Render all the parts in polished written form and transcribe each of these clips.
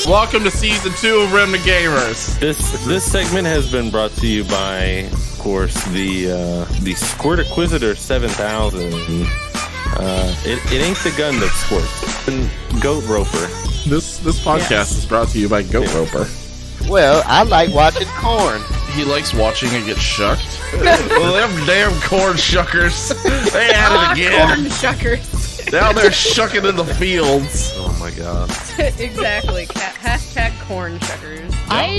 Welcome to season 2 of Remnant Gamers. This segment has been brought to you by, of course, the Squirt Inquisitor 7000. It ain't the gun that squirts. And Goat Roper. This podcast is brought to you by Goat Roper. Well, I like watching corn. He likes watching it get shucked. Well, them damn corn shuckers. They at it again. Corn shuckers. Down there shucking in the fields. Oh my god. Exactly. Hashtag corn shuckers.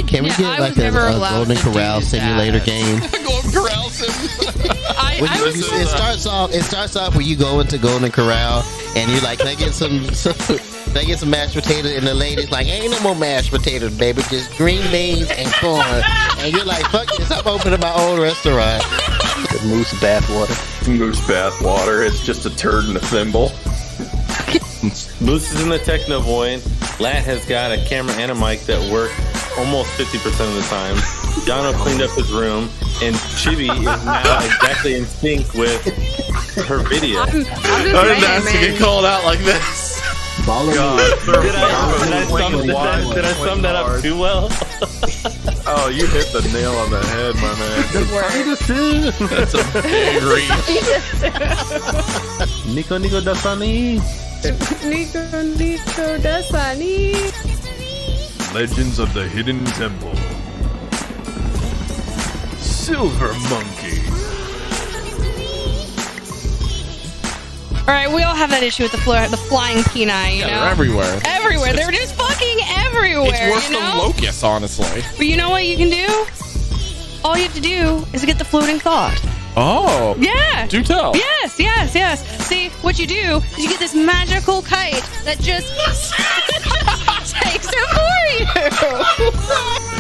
Can we get like a Golden Corral simulator game? Golden Corral sim. It starts off where you go into Golden Corral and you're like, can I get some mashed potatoes? And the lady's like, ain't no more mashed potatoes, baby, just green beans and corn. And you're like, fuck this, I'm opening my own restaurant. The moose bathwater. Moose bathwater. It's just a turd in a thimble. Moose is in the Technovoid. Lat has got a camera and a mic that work almost 50% of the time. Jono cleaned up his room, and Chibi is now exactly in sync with her video. I'm just I didn't ask to get called out like this. God, did I sum that up too well? Oh, you hit the nail on the head, my man. That's a big reach. Nico Dasani. Nico Dasani. Legends of the Hidden Temple. Silver Monkey. All right, we all have that issue with the flying peni, you know? They're everywhere. Everywhere. They're just fucking everywhere, It's worse than locusts, honestly. But you know what you can do? All you have to do is get the floating thought. Oh. Yeah. Do tell. Yes. See, what you do is you get this magical kite that just takes it for you.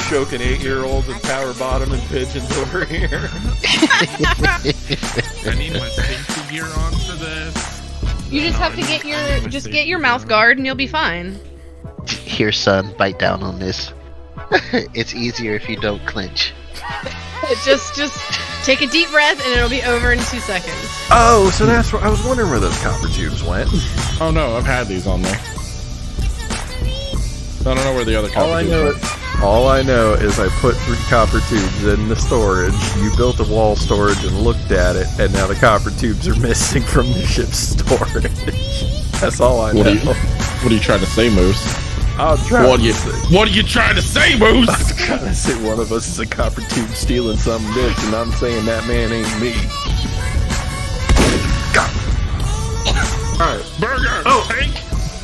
Choking 8-year-olds and power bottom and pigeons over here. I need my safety gear on for this. You just have to get your mouth guard and you'll be fine. Here, son, bite down on this. It's easier if you don't clench. Just take a deep breath and it'll be over in 2 seconds. Oh, so that's where I was wondering where those copper tubes went. Oh no, I've had these on there. I don't know where the other copper tubes went. All I know is I put 3 copper tubes in the storage. You built a wall storage and looked at it, and now the copper tubes are missing from the ship's storage. That's all I know. What are you trying to say, Moose? I'll try. What are you trying to say, Moose? I was gonna say one of us is a copper tube stealing some bitch, and I'm saying that man ain't me. Alright. Burger! Oh. Tank!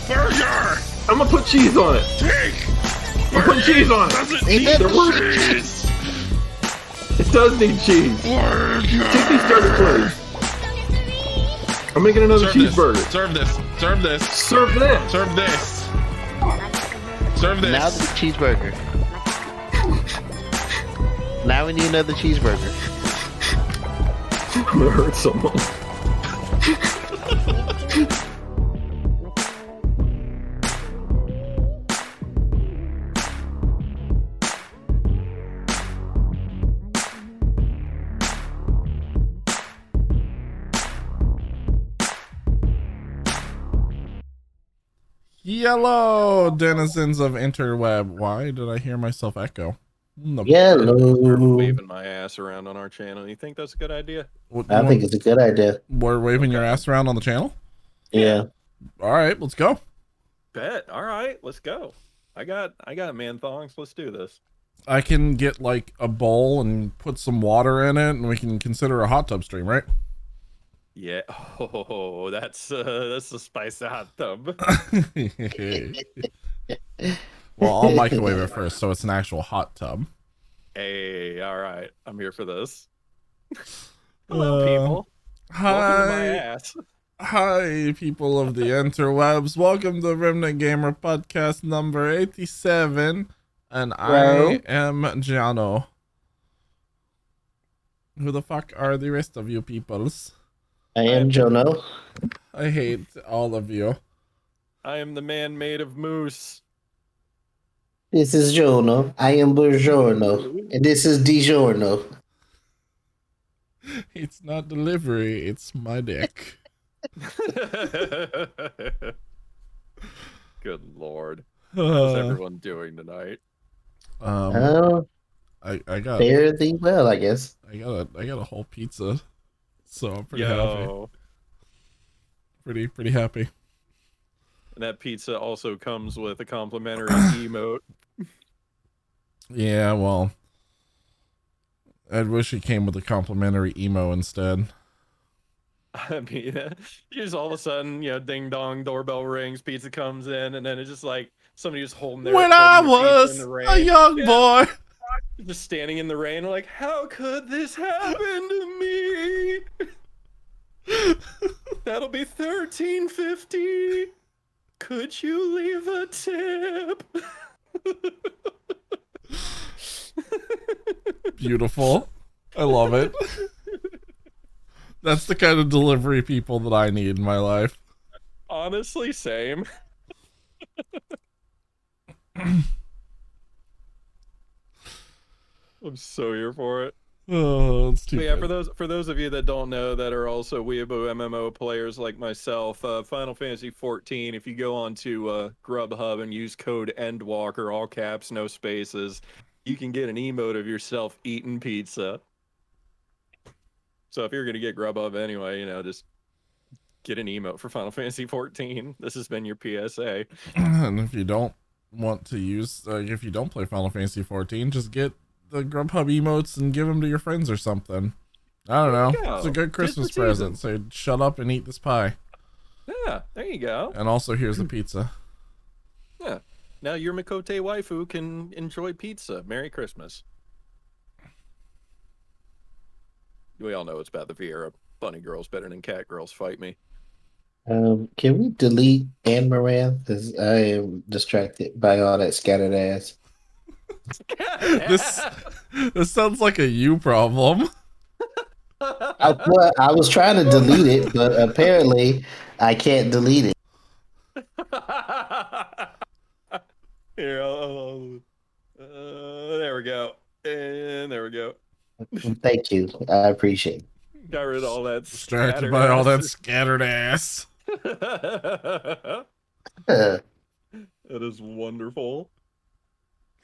Burger! I'm gonna put cheese on it. Tank! I'm putting cheese on it. Doesn't Ain't need that cheese! It does need cheese. Burger! Take these starter clothes. I'm making another cheeseburger. Serve this. Serve this. Serve that. Serve this. Serve this. Now the cheeseburger. Now we need another cheeseburger. I'm gonna hurt someone. Yellow denizens of interweb. Why did I hear myself echo? We're Yellow. waving my ass around on our channel. You think that's a good idea? I think it's a good idea. We're waving your ass around on the channel? Yeah. All right, let's go. Bet. All right, let's go. I got man thongs. Let's do this. I can get like a bowl and put some water in it, and we can consider a hot tub stream, right? Yeah. Oh, that's a spicy hot tub. Well, I'll microwave it first, so it's an actual hot tub. Hey, all right. I'm here for this. Hello, people. Welcome to my ass. Hi, people of the interwebs. Welcome to Remnant Gamer Podcast number 87, and I am Giano. Who the fuck are the rest of you peoples? I am Jono. I hate all of you. I am the man made of moose. This is Jono. I am Buongiorno. And this is DiGiorno. It's not delivery, it's my dick. Good lord. How's everyone doing tonight? I got fairly well, I guess. I got a whole pizza, so I'm pretty Yo. happy. Pretty happy. And that pizza also comes with a complimentary emote. Yeah, well, I wish it came with a complimentary emo instead. I mean, you just all of a sudden, ding dong, doorbell rings, pizza comes in, and then it's just like somebody just holding their When I holding their pizza was in the rain. a young boy, Just standing in the rain, like, how could this happen to me? That'll be $13.50. Could you leave a tip? beautiful. I love it. That's the kind of delivery people that I need in my life. Honestly, same. I'm so here for it. Oh, it's too But yeah, good. for those of you that don't know that are also Weeaboo MMO players like myself, Final Fantasy XIV, if you go on to Grubhub and use code ENDWALKER, all caps, no spaces, you can get an emote of yourself eating pizza. So if you're going to get Grubhub anyway, just get an emote for Final Fantasy XIV. This has been your PSA. And if you don't want to use, if you don't play Final Fantasy 14, just get the Grubhub emotes and give them to your friends or something. I don't know. It's a good Christmas present. Say, shut up and eat this pie. Yeah, there you go. And also, here's the pizza. Yeah. Now your Mikote waifu can enjoy pizza. Merry Christmas. We all know it's about the Vieira. Bunny girls better than cat girls. Fight me. Can we delete Amaranth? Because I am distracted by all that scattered ass. This sounds like a you problem. I was trying to delete it, but apparently I can't delete it. Here, there we go. And there we go. Thank you. I appreciate it. Got rid of all that Distracted by all that scattered ass. That is wonderful.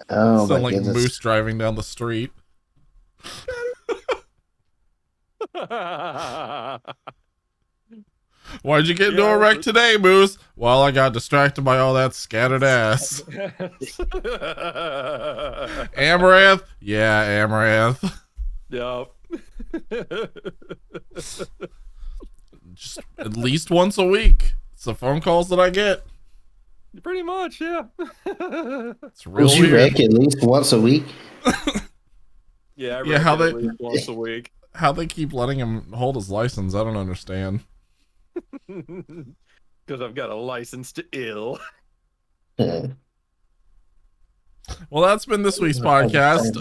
Oh, Sound my like goodness. Moose driving down the street. Why'd you get into a wreck today, Moose? Well, I got distracted by all that scattered ass. Amaranth? Yeah, Amaranth. Yep. Just at least once a week. It's the phone calls that I get. Pretty much, yeah. It's real Was you weird. wreck at least once a week? Yeah, how at least once a week. How they keep letting him hold his license, I don't understand. Because I've got a license to ill. Uh, Well, that's been this week's podcast.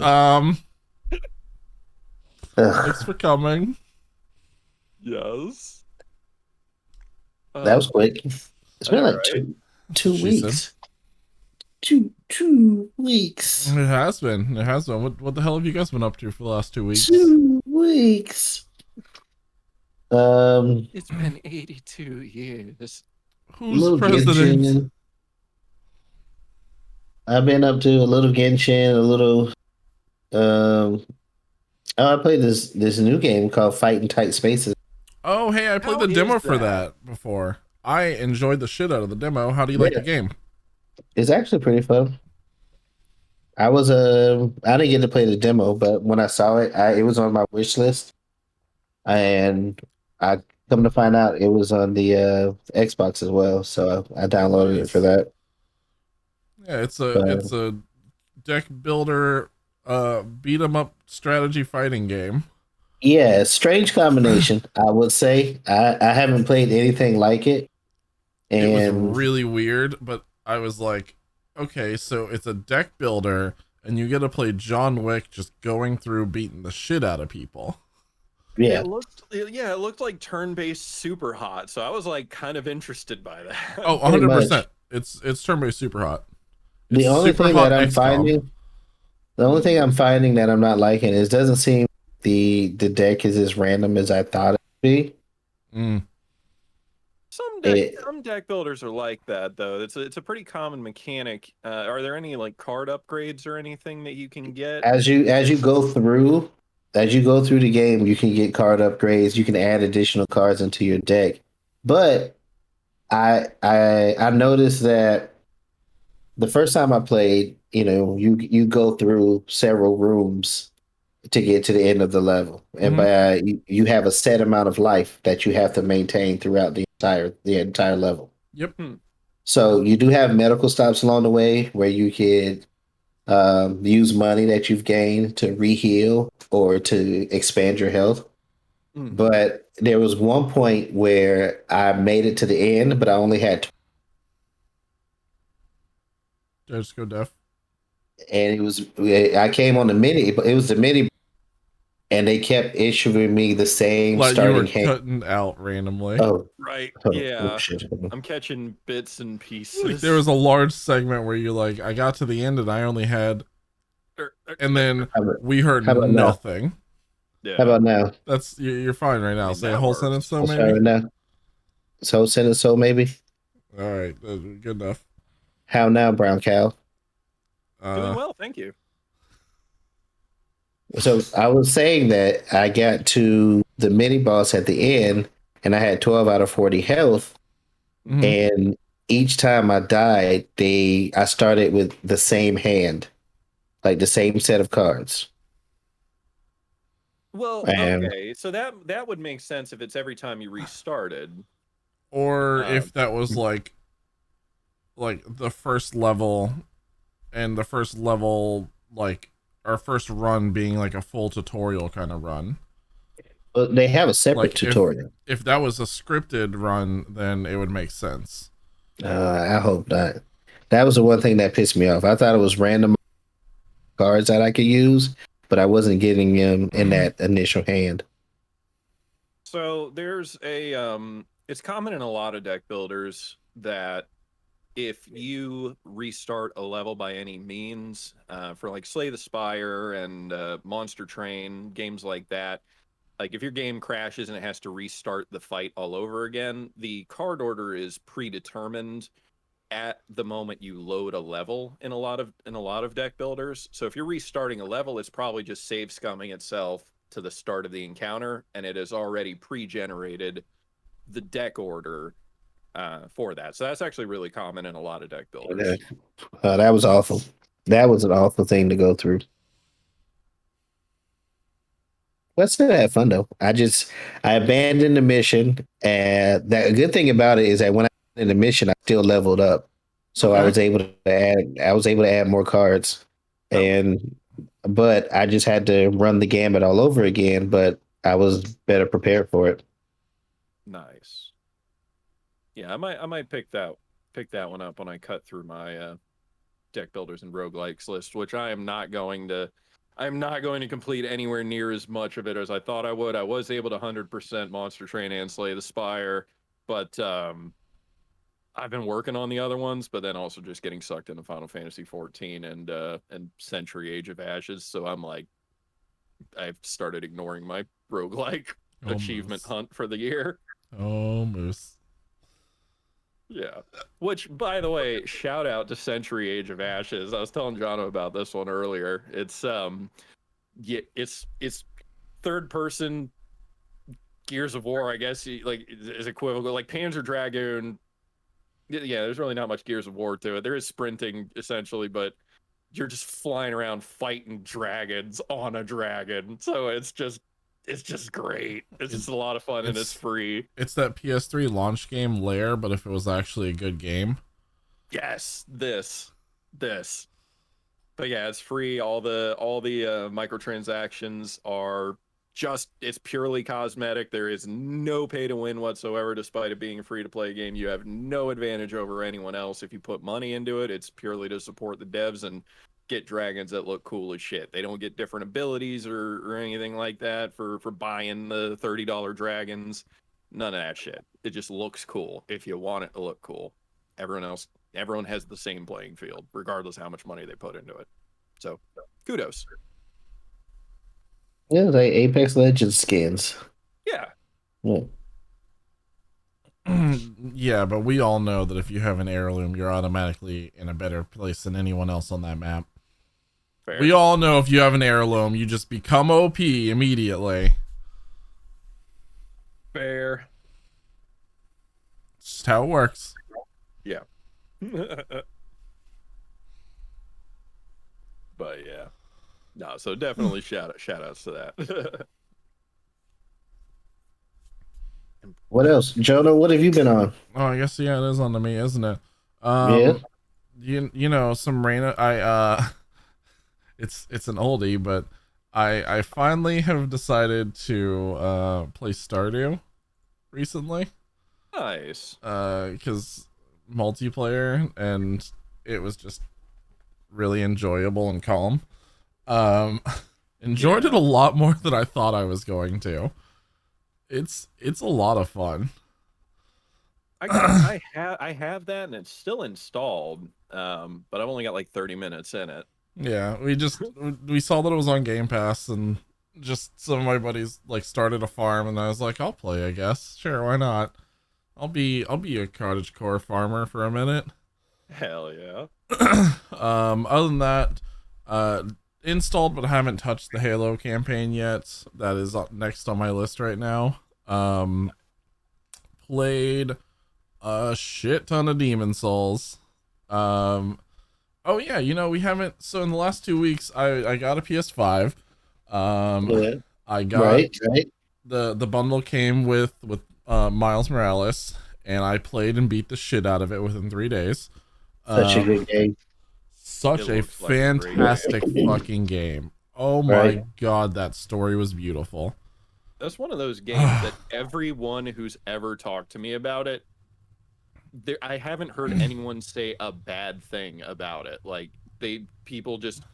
Thanks for coming. Yes. that was quick. It's been like Alright. two She weeks. 2 weeks. It has been. It has been. What the hell have you guys been up to for the last 2 weeks? 2 weeks. It's been 82 years. Who's little president? Genshin. I've been up to a little Genshin, a little. I played this new game called Fight in Tight Spaces. Oh, hey, I played How the demo is for that? that before. I enjoyed the shit out of the demo. How do you like Yeah. the game? It's actually pretty fun. I didn't get to play the demo, but when I saw it, it was on my wish list, and I come to find out it was on the Xbox as well. So I downloaded it for that. Yeah, it's But- a deck builder, beat 'em up strategy fighting game. Yeah, strange combination. I would say I haven't played anything like it, It and was really weird, but I was like, okay, so it's a deck builder, and you get to play John Wick just going through beating the shit out of people. yeah, It looked like turn-based super hot, so I was like kind of interested by that. Oh, Pretty 100%. It's turn-based super hot. the It's only super thing hot that I'm XCOM. finding, that I'm not liking is it doesn't seem the deck is as random as I thought it would be. Mm. Some deck builders are like that though. It's a pretty common mechanic. Are there any like card upgrades or anything that you can get? As you go through the game, you can get card upgrades. You can add additional cards into your deck. But I noticed that the first time I played, you go through several rooms to get to the end of the level, and by you have a set amount of life that you have to maintain throughout the entire level. Yep. So you do have medical stops along the way where you could use money that you've gained to reheal or to expand your health. But there was one point where I made it to the end, but I only had. Did I just go deaf? And I came on the mini, but it was the mini, and they kept issuing me the same like starting you were hand. cutting out randomly. Oh, right. Oh, yeah. shit. I'm catching bits and pieces. Like there was a large segment where you like, I got to the end and I only had, and then we heard nothing. Yeah. How about now? That's you're fine right now. Say a whole sentence, so Sorry, maybe. now. So sentence, so maybe. All right, good enough. How now, brown cow? Doing well, thank you. So I was saying that I got to the mini boss at the end, and I had 12 out of 40 health. And each time I died, I started with the same hand, like the same set of cards. Well, okay, so that would make sense if it's every time you restarted, or if that was like the first level, and the first level like our first run being like a full tutorial kind of run. But they have a separate tutorial. If that was a scripted run, then it would make sense. I hope not. That was the one thing that pissed me off. I thought it was random cards that I could use, but I wasn't getting them in that initial hand. So there's it's common in a lot of deck builders that if you restart a level by any means, for like Slay the Spire and Monster Train, games like that, like if your game crashes and it has to restart the fight all over again, the card order is predetermined at the moment you load a level in a lot of deck builders. So if you're restarting a level, it's probably just save scumming itself to the start of the encounter, and it has already pre-generated the deck order for that. So that's actually really common in a lot of deck builders. That was awful. That was an awful thing to go through. Let's still have fun though. I abandoned the mission, and the good thing about it is that when I did the mission, I still leveled up, so I was able to add more cards, but I just had to run the gambit all over again. But I was better prepared for it. Nice. Yeah, I might pick that one up when I cut through my deck builders and roguelikes list, which I'm not going to complete anywhere near as much of it as I thought I would. I was able to 100% Monster Train and Slay the Spire, but I've been working on the other ones, but then also just getting sucked into Final Fantasy 14 and Century Age of Ashes. So I'm like, I've started ignoring my roguelike achievement hunt for the year. Almost. Yeah. Which, by the way, shout out to Century Age of Ashes. I was telling Jono about this one earlier. It's it's third person Gears of War, I guess, like is equivalent, like Panzer Dragoon. Yeah, there's really not much Gears of War to it. There is sprinting essentially, but you're just flying around fighting dragons on a dragon. So it's just great. It's just a lot of fun, and it's free. It's that PS3 launch game Lair, but if it was actually a good game. Yes, this. But yeah, it's free. All the microtransactions are it's purely cosmetic. There is no pay to win whatsoever, despite it being a free to play game. You have no advantage over anyone else if you put money into it. It's purely to support the devs and get dragons that look cool as shit. They don't get different abilities or anything like that for buying the $30 dragons. None of that shit. It just looks cool if you want it to look cool. Everyone has the same playing field, regardless how much money they put into it. So kudos. Yeah, like Apex Legends skins. Yeah. Yeah, but we all know that if you have an heirloom, you're automatically in a better place than anyone else on that map. Fair. We all know if you have an heirloom, you just become OP immediately. Fair. It's just how it works. Yeah. But yeah. No, so definitely shout outs to that. What else, Jonah? What have you been on? Oh, I guess yeah, it is on to me, isn't it? Yeah. You know, some rain. It's an oldie, but I finally have decided to play Stardew recently. Nice. Because multiplayer, and it was just really enjoyable and calm. Enjoyed it a lot more than I thought I was going to. It's a lot of fun. I have that and it's still installed, but I've only got like 30 minutes in it. Yeah, we saw that it was on Game Pass, and just some of my buddies like started a farm, and I was like, I'll play, I guess. Sure, why not? I'll be a cottagecore farmer for a minute. Hell yeah. Other than that, installed, but I haven't touched the Halo campaign yet. That is next on my list right now. Played a shit ton of Demon Souls. Oh yeah, you know, we haven't. So in the last 2 weeks, I got a PS5. I got right. The bundle came with Miles Morales, and I played and beat the shit out of it within 3 days. Such a good game. Such a fantastic fucking game. Oh my god, that story was beautiful. That's one of those games that everyone who's ever talked to me about it, I haven't heard anyone say a bad thing about it. Like people just,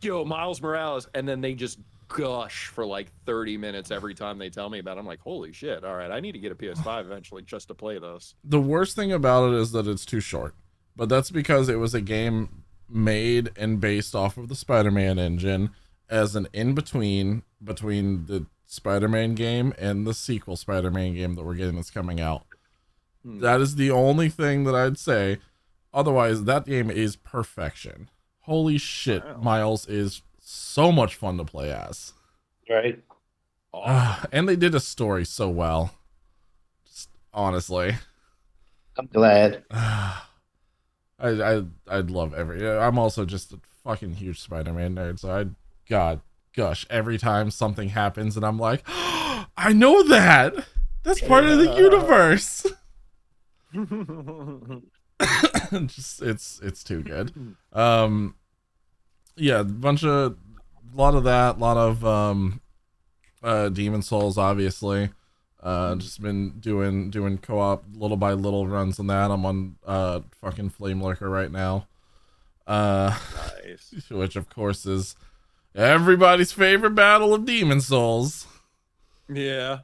yo, Miles Morales, and then they just gush for like 30 minutes every time they tell me about it. I'm like, holy shit, all right, I need to get a PS5 eventually just to play this. The worst thing about it is that it's too short, but that's because it was a game made and based off of the Spider-Man engine as an in-between between the Spider-Man game and the sequel Spider-Man game that we're getting that's coming out. That is the only thing that I'd say. Otherwise, that game is perfection. Holy shit, wow. Miles is so much fun to play as. Right. And they did a story so well. Just honestly. I'm glad. I'd love I'm also just a fucking huge Spider-Man nerd, so gosh, every time something happens and I'm like, oh, I know that! That's part of the universe! Just it's too good. Yeah, a lot of that, a lot of Demon Souls, obviously. Just been doing co-op little by little runs on that. I'm on fucking Flame Lurker right now. Nice. Which of course is everybody's favorite battle of Demon Souls. Yeah.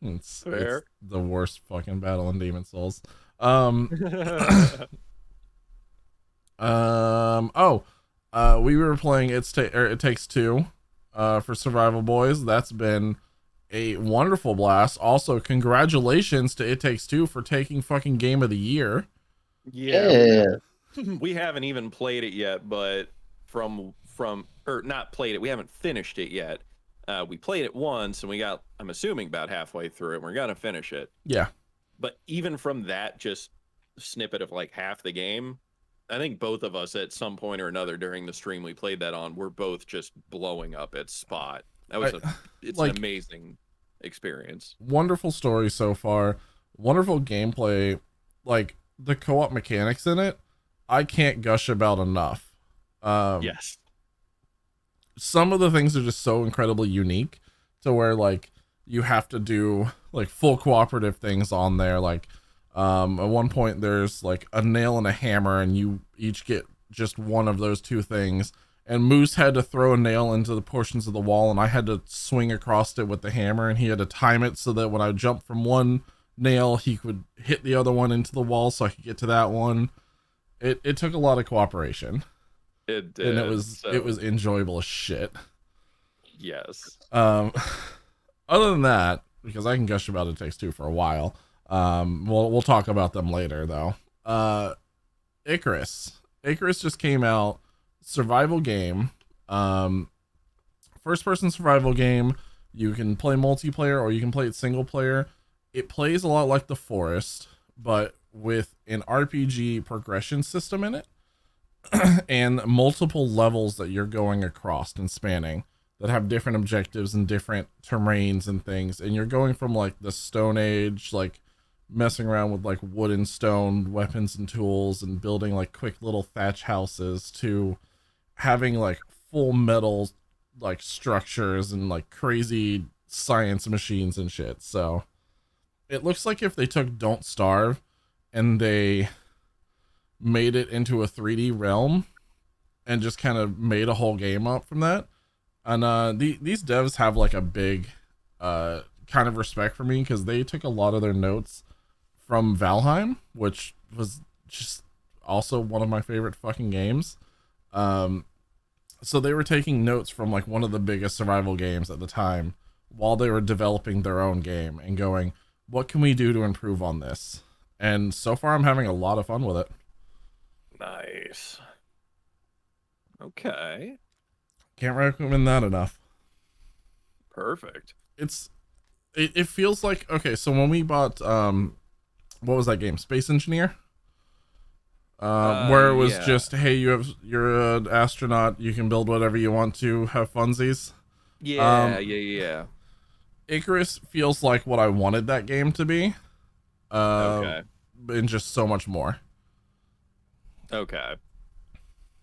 It's the worst fucking battle in Demon Souls. We were playing It Takes Two for Survival Boys. That's been a wonderful blast. Also, congratulations to It Takes Two for taking fucking Game of the Year. Yeah. We haven't even played it yet, but not played it. We haven't finished it yet. We played it once, and we got, I'm assuming, about halfway through it. We're gonna finish it. Yeah. But even from that just snippet of like half the game, I think both of us at some point or another during the stream we played that on, we're both just blowing up at Spot. That was it's like, an amazing experience. Wonderful story so far. Wonderful gameplay. Like the co-op mechanics in it, I can't gush about enough. Yes. Some of the things are just so incredibly unique to where like you have to do like full cooperative things on there. Like at one point there's like a nail and a hammer, and you each get just one of those two things. And Moose had to throw a nail into the portions of the wall, and I had to swing across it with the hammer, and he had to time it so that when I jumped from one nail, he could hit the other one into the wall so I could get to that one. It took a lot of cooperation. It did. And it was enjoyable as shit. Yes. Other than that, because I can gush about It Takes Two for a while, We'll talk about them later though. Icarus just came out. Survival game. First person survival game. You can play multiplayer or you can play it single player. It plays a lot like The Forest, but with an RPG progression system in it and multiple levels that you're going across and spanning that have different objectives and different terrains and things. And you're going from like the Stone Age, like messing around with like wood and stone weapons and tools and building like quick little thatch houses, to having like full metal like structures and like crazy science machines and shit. So it looks like if they took Don't Starve and they made it into a 3D realm and just kind of made a whole game up from that. And these devs have like a big kind of respect for me because they took a lot of their notes from Valheim, which was just also one of my favorite fucking games. So they were taking notes from like one of the biggest survival games at the time while they were developing their own game and going, what can we do to improve on this? And so far I'm having a lot of fun with it. Nice. Okay. Can't recommend that enough. Perfect. It feels like, okay, so when we bought what was that game, Space Engineer, where it was just, hey, you're an astronaut, you can build whatever you want to, have funsies. Yeah. Icarus feels like what I wanted that game to be, Okay. and just so much more. Okay.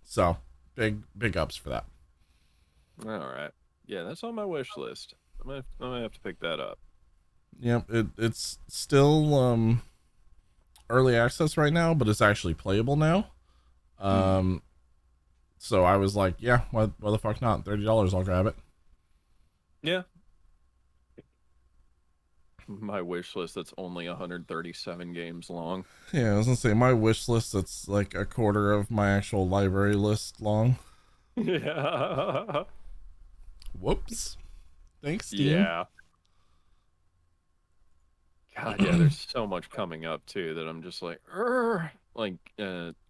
So big ups for that. All right. Yeah, that's on my wish list. I'm gonna have to pick that up. Yep, it's still early access right now, but it's actually playable now. So I was like, yeah, why the fuck not? $30, I'll grab it. Yeah. My wish list that's only 137 games long. Yeah, I was gonna say my wish list that's like a quarter of my actual library list long. Yeah. Whoops. Thanks, Steam. Yeah. God, yeah, there's so much coming up too that I'm just like, "Urgh." Like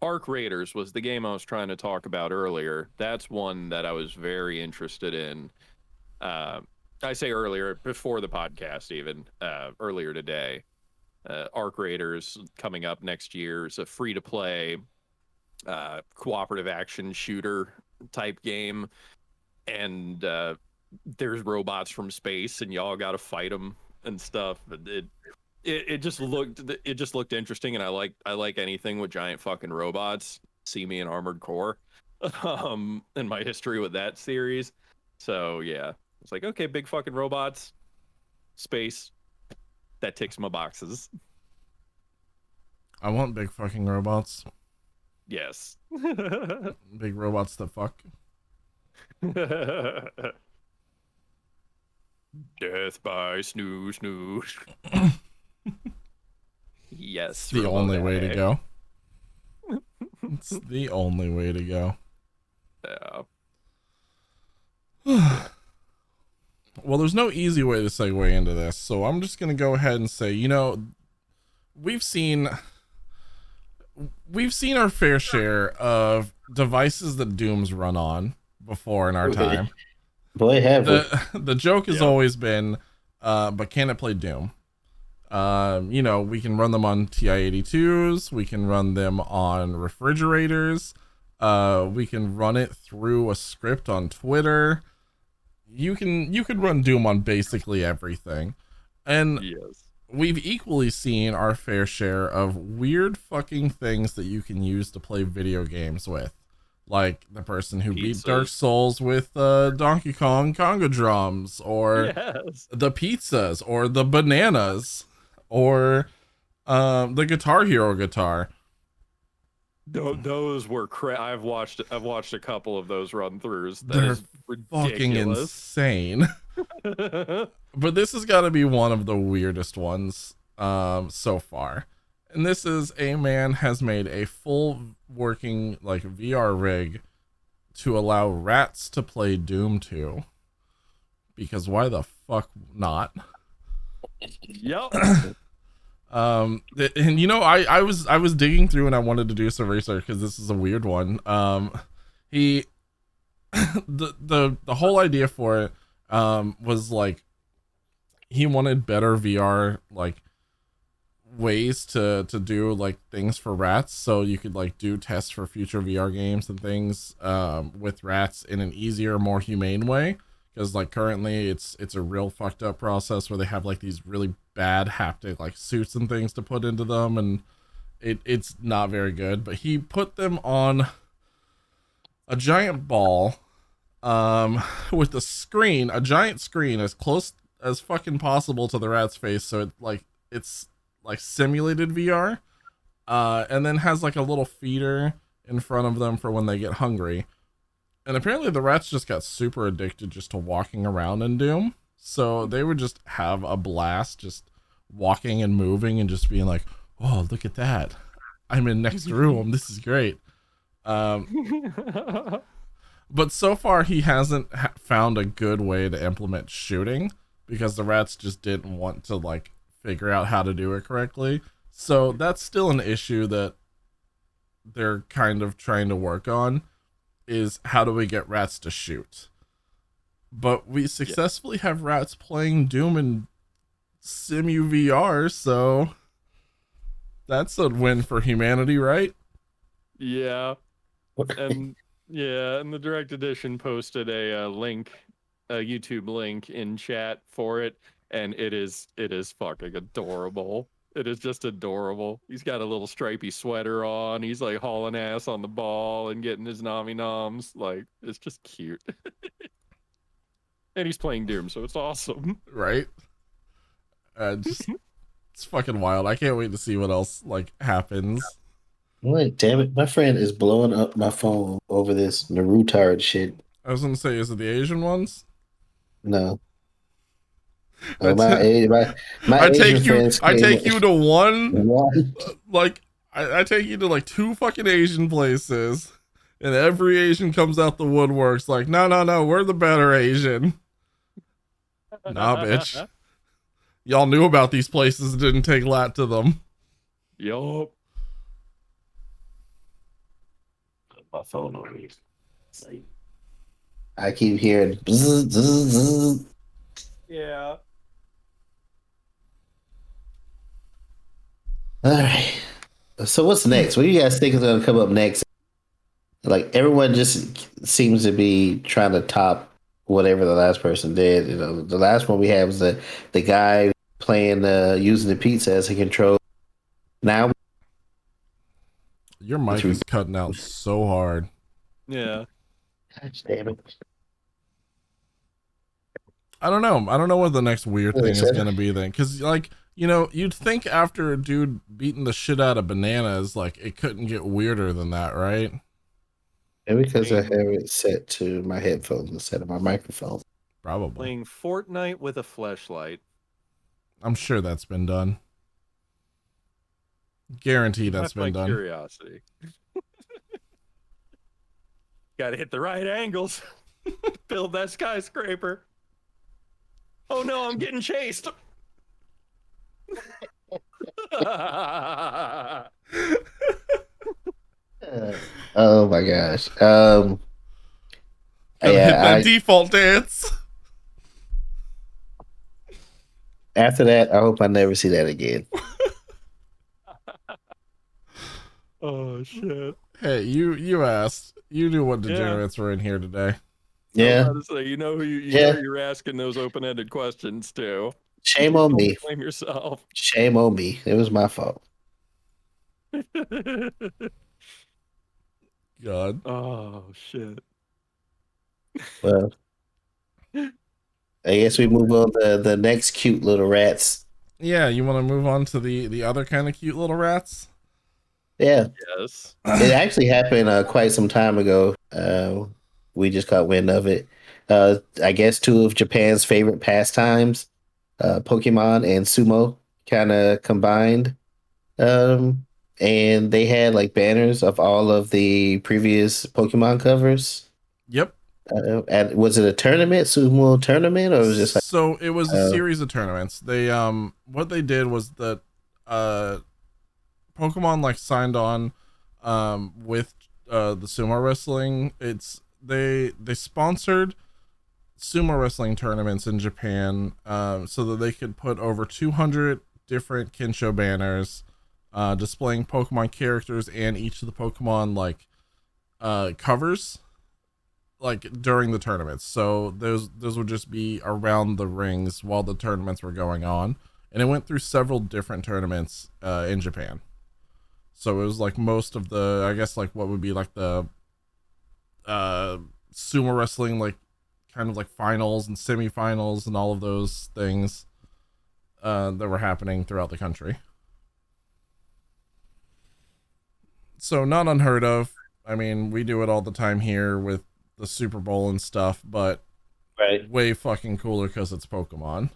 Arc Raiders was the game I was trying to talk about earlier. That's one that I was very interested in. I say earlier, before the podcast even, earlier today. Arc Raiders coming up next year is a free-to-play cooperative action shooter type game. And there's robots from space and y'all got to fight them and stuff. It just looked interesting, and I like anything with giant fucking robots. See me in Armored Core, and my history with that series. So yeah, it's like, okay, big fucking robots, space, that ticks my boxes. I want big fucking robots. Yes. Big robots that fuck. Death by snooze. Yes. The only way to go. It's the only way to go. Yeah. Well, there's no easy way to segue into this, so I'm just gonna go ahead and say, you know, we've seen our fair share of devices that Dooms run on before in our time. Boy, have we. The joke has always been, but can it play Doom? You know, we can run them on TI-82s, we can run them on refrigerators, we can run it through a script on Twitter. You could run Doom on basically everything. And Yes. we've equally seen our fair share of weird fucking things that you can use to play video games with. Like the person who beat Dark Souls with Donkey Kong Conga drums, or the pizzas, or the bananas, or the Guitar Hero guitar. Those were I've watched a couple of those run throughs. They're fucking insane. But this has got to be one of the weirdest ones so far. And this is a man has made a full working like VR rig to allow rats to play Doom 2. Because why the fuck not? Yep. And I was digging through and I wanted to do some research because this is a weird one. He the whole idea for it was like he wanted better VR like ways to do like things for rats, so you could like do tests for future VR games and things with rats in an easier, more humane way. Because like currently it's a real fucked up process where they have like these really bad haptic like suits and things to put into them, and it's not very good. But he put them on a giant ball with a giant screen as close as fucking possible to the rat's face, so it's like simulated VR, and then has like a little feeder in front of them for when they get hungry. And apparently the rats just got super addicted just to walking around in Doom, so they would just have a blast just walking and moving and just being like, oh, look at that, I'm in next room, this is great. But so far he hasn't found a good way to implement shooting because the rats just didn't want to like figure out how to do it correctly. So that's still an issue that they're kind of trying to work on, is how do we get rats to shoot? But we successfully have rats playing Doom in Simu VR, so that's a win for humanity, right? Yeah. And the Direct Edition posted a link, a YouTube link in chat for it, and it is fucking adorable. It is just adorable. He's got a little stripy sweater on. He's like hauling ass on the ball and getting his nommy noms. Like, it's just cute. And he's playing Doom, so it's awesome. Right? It's fucking wild. I can't wait to see what else like happens. Wait, damn it. My friend is blowing up my phone over this Naruto shit. I was gonna say, is it the Asian ones? No. I take you to one. Like I take you to like two fucking Asian places, and every Asian comes out the woodworks like, no, we're the better Asian. Nah, bitch. Y'all knew about these places and didn't take lat to them. Yup. My phone over here. I keep hearing bzz, bzz, bzz. Yeah. All right. So what's next? What do you guys think is going to come up next? Like everyone just seems to be trying to top whatever the last person did. You know, the last one we had was the guy playing using the pizza as a control. Now, your mic is cutting out so hard. Yeah. Gosh, damn it. I don't know what the next weird thing is going to be then. Because, like, you know, you'd think after a dude beating the shit out of bananas, like, it couldn't get weirder than that, right? And because I have it set to my headphones instead of my microphone. Probably. Playing Fortnite with a fleshlight. I'm sure that's been done. Guaranteed that's been done. Curiosity. Gotta hit the right angles. Build that skyscraper. Oh no, I'm getting chased. Oh my gosh. Default dance. After that, I hope I never see that again. Oh shit. Hey, you asked. You knew what degenerates were in here today. Yeah. You know who you're asking those open-ended questions to. Shame on me. Blame yourself. Shame on me. It was my fault. God. Oh shit. Well, I guess we move on to the next cute little rats. Yeah, you want to move on to the other kind of cute little rats? Yeah. Yes. It actually happened quite some time ago. We just caught wind of it. I guess two of Japan's favorite pastimes, Pokemon and sumo, kind of combined. And they had like banners of all of the previous Pokemon covers. Yep. And was it a tournament, sumo tournament, or was it just like? So it was a series of tournaments. They what they did was that Pokemon like signed on with the sumo wrestling. They sponsored sumo wrestling tournaments in Japan so that they could put over 200 different Kinsho banners displaying Pokemon characters and each of the Pokemon like covers like during the tournaments. So those would just be around the rings while the tournaments were going on, and it went through several different tournaments in Japan. So it was like most of the, I guess like what would be like the sumo wrestling, like kind of like finals and semifinals and all of those things that were happening throughout the country. So not unheard of. I mean, we do it all the time here with the Super Bowl and stuff, but right. Way fucking cooler because it's Pokemon.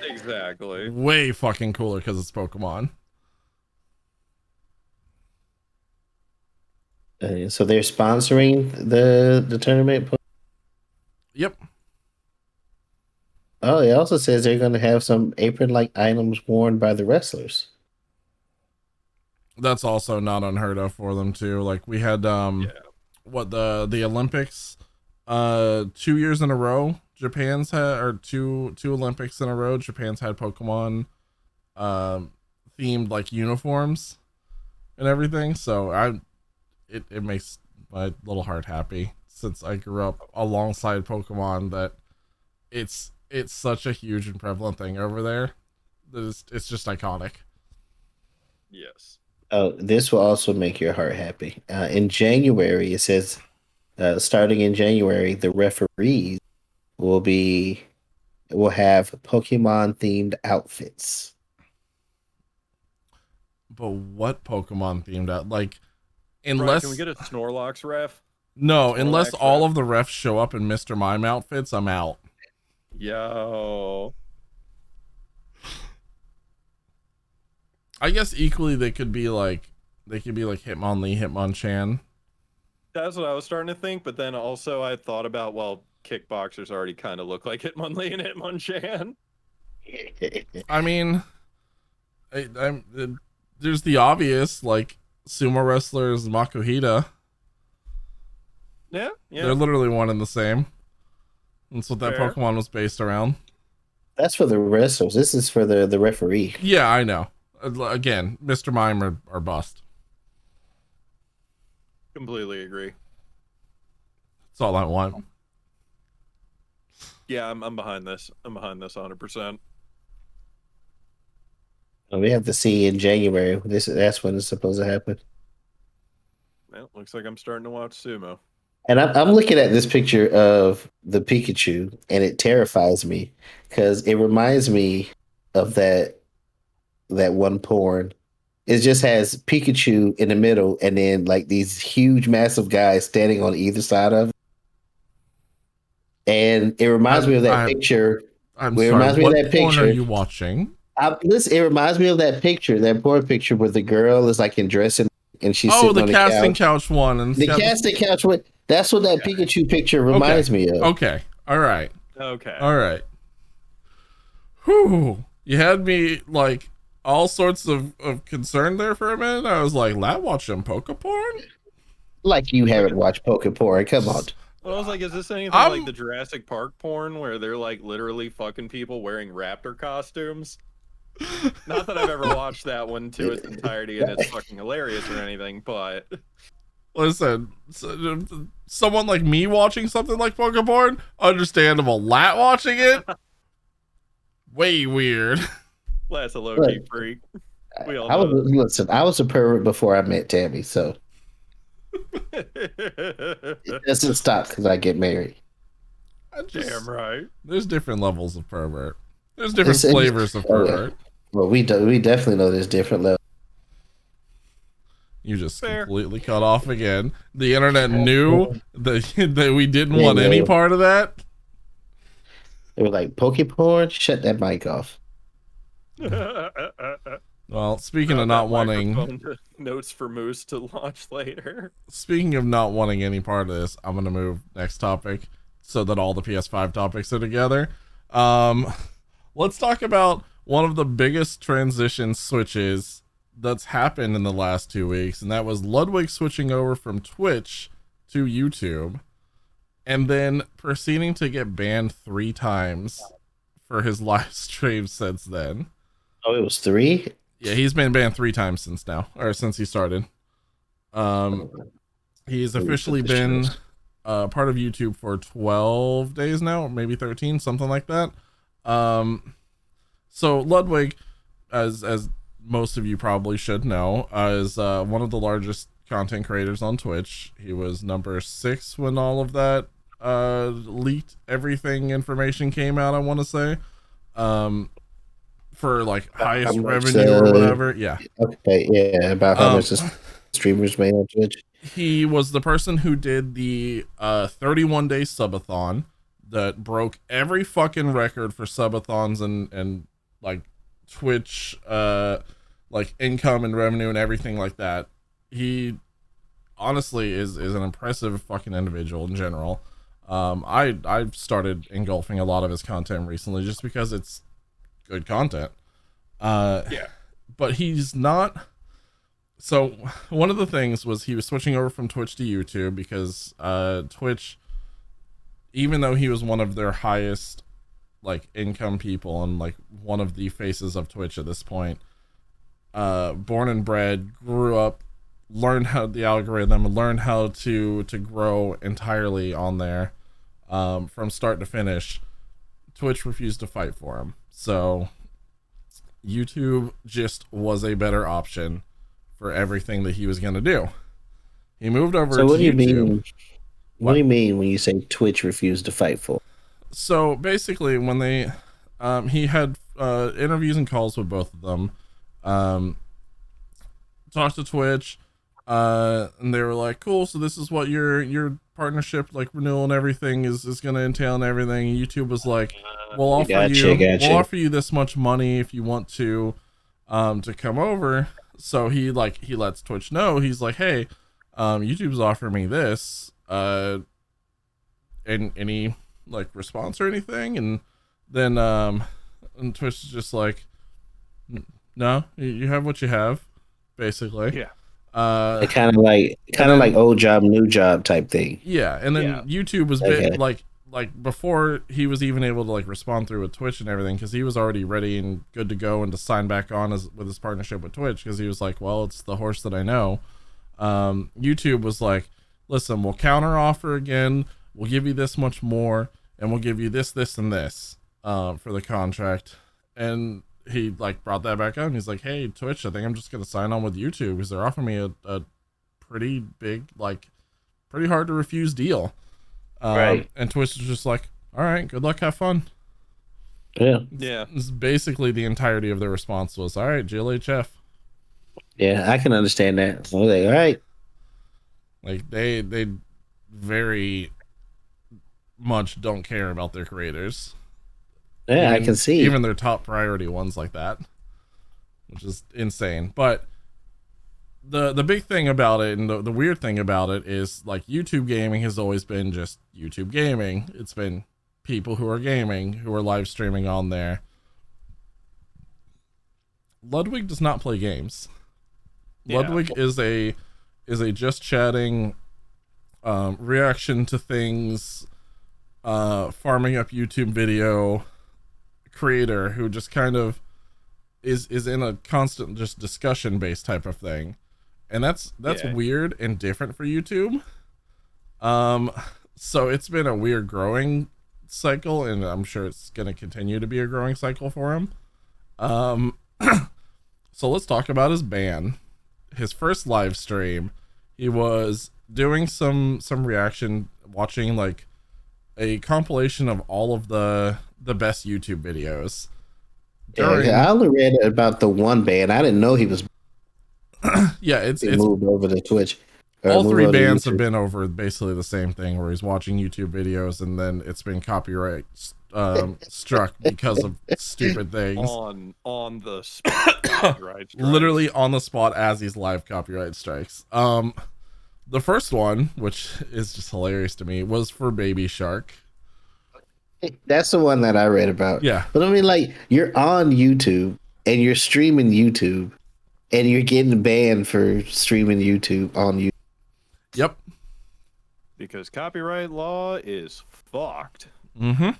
Exactly. Way fucking cooler because it's Pokemon. So they're sponsoring the tournament. Yep. Oh, it also says they're going to have some apron-like items worn by the wrestlers. That's also not unheard of for them too. Like we had what the Olympics 2 years in a row Japan's had, or two Olympics in a row Japan's had Pokemon themed like uniforms and everything. So it makes my little heart happy since I grew up alongside Pokemon that it's such a huge and prevalent thing over there that it's just iconic. Yes. Oh, this will also make your heart happy. In January, it says, starting in January, the referees will have Pokemon themed outfits. But what Pokemon themed out? Like, Brian, unless can we get a Snorlax ref? no, Snorlax unless ref? all of the refs show up in Mr. Mime outfits, I'm out. Yo. I guess equally they could be like Hitmonlee, Hitmonchan. That's what I was starting to think, but then also I thought about, well, kickboxers already kind of look like Hitmonlee and Hitmonchan. I mean, there's the obvious like sumo wrestlers Makuhita. Yeah. They're literally one and the same. That's what that Fair. Pokemon was based around. That's for the wrestlers. This is for the referee. Yeah, I know. Again, Mr. Mime or bust. Completely agree. That's all I want. Yeah, I'm behind this. I'm behind this 100%. We have to see in January. That's when it's supposed to happen. Well, looks like I'm starting to watch sumo. And I'm looking at this picture of the Pikachu, and it terrifies me because it reminds me of that one porn. It just has Pikachu in the middle, and then like these huge, massive guys standing on either side of it. And it reminds me of that picture. I'm It sorry. reminds me of What that porn picture. are you watching? Listen, it reminds me of that picture, that porn picture where the girl is like in dressing and she's Oh, sitting the on the casting couch. couch one, and The casting couch one. That's what that Pikachu picture reminds me of. Okay, all right, Okay. all right. Whew, you had me like all sorts of concern there for a minute. I was like, "Lat watching poke porn?" Like you haven't watched Poke Porn. Come on. Well, I was like, is this anything I'm- like the Jurassic Park porn where they're like literally fucking people wearing raptor costumes? Not that I've ever watched that one to its entirety and it's fucking hilarious or anything, but Listen, someone like me watching something like poke porn, understandable. Lat watching it, way weird. that's a low-key freak. We all I know. was a pervert before I met Tammy, so that. it doesn't stop because I get married. Damn right. There's different levels of pervert. There's different It's- flavors of oh, yeah. pervert. Well, we definitely know there's different levels. You just Fair. completely cut off again. The internet knew that we didn't want any Yeah. part of that. They were like, Poke Porn, shut that mic off. Well, speaking of not wanting, Microphone notes for Moose to launch later. speaking of not wanting any part of this, I'm gonna move next topic so that all the PS5 topics are together. Let's talk about one of the biggest transition switches that's happened in the last 2 weeks, and that was Ludwig switching over from Twitch to YouTube, and then proceeding to get banned 3 times for his live stream since then. Oh, it was 3? Yeah, he's been banned 3 times since he started. He's officially been part of YouTube for 12 days now, or maybe 13, something like that. So Ludwig, as most of you probably should know, is one of the largest content creators on Twitch. He was number 6 when all of that leaked information came out, I want to say. For like highest revenue or whatever. Yeah. Okay, yeah, about how much the streamers made on Twitch. He was the person who did the 31-day subathon that broke every fucking record for subathons and like Twitch like income and revenue and everything like that. He honestly is an impressive fucking individual in general. I've started engulfing a lot of his content recently just because it's good content. Yeah. But he's not. So one of the things was he was switching over from Twitch to YouTube because Twitch, even though he was one of their highest like income people and like one of the faces of Twitch at this point, born and bred, grew up, learned how the algorithm, learned how to grow entirely on there, from start to finish. Twitch refused to fight for him, so YouTube just was a better option for everything that he was going to do. He moved over to YouTube. What do you mean when you say Twitch refused to fight for? So basically, when they he had interviews and calls with both of them, talked to Twitch, and they were like, cool, so this is what your partnership like renewal and everything is going to entail and everything. And YouTube was like, we'll offer you this much money if you want to come over. So he lets Twitch know. He's like, hey, YouTube's offering me this, and any like response or anything? And then and Twitch is just like, no, you have what you have, basically. Yeah. Kind of like old job, new job type thing. Yeah, and then YouTube was like before he was even able to like respond through with Twitch and everything, because he was already ready and good to go and to sign back on with his partnership with Twitch, because he was like, well, it's the horse that I know. YouTube was like, listen, we'll counter offer again, we'll give you this much more, and we'll give you this and this for the contract. And he like brought that back up and he's like, hey, Twitch, I think I'm just gonna sign on with YouTube because they're offering me a pretty big, like pretty hard to refuse deal. Right. And Twitch is just like, all right, good luck, have fun. Yeah. It's basically the entirety of their response was, all right, GLHF. Yeah, I can understand that. So like, all right. Like they very much don't care about their creators. Yeah, I can see. Even their top priority ones like that, which is insane. But the big thing about it, and the weird thing about it, is like YouTube gaming has always been just YouTube gaming. It's been people who are gaming, who are live streaming on there. Ludwig does not play games. Yeah. Ludwig is a just chatting, reaction to things, farming up YouTube video creator who just kind of is in a constant just discussion based type of thing. And that's weird and different for YouTube. So it's been a weird growing cycle, and I'm sure it's going to continue to be a growing cycle for him. So let's talk about his ban. His first live stream, he was doing some reaction, watching like a compilation of all of the best YouTube videos. I only read about the one ban. I didn't know he was it's moved over to Twitch. All 3 bans have been over basically the same thing, where he's watching YouTube videos and then it's been copyright struck because of stupid things on the spot. Right, literally on the spot as he's live copyright strikes. The first one, which is just hilarious to me, was for Baby Shark. That's the one that I read about. Yeah. But I mean, like, you're on YouTube and you're streaming YouTube and you're getting banned for streaming YouTube on YouTube. Yep. Because copyright law is fucked. Mm-hmm. It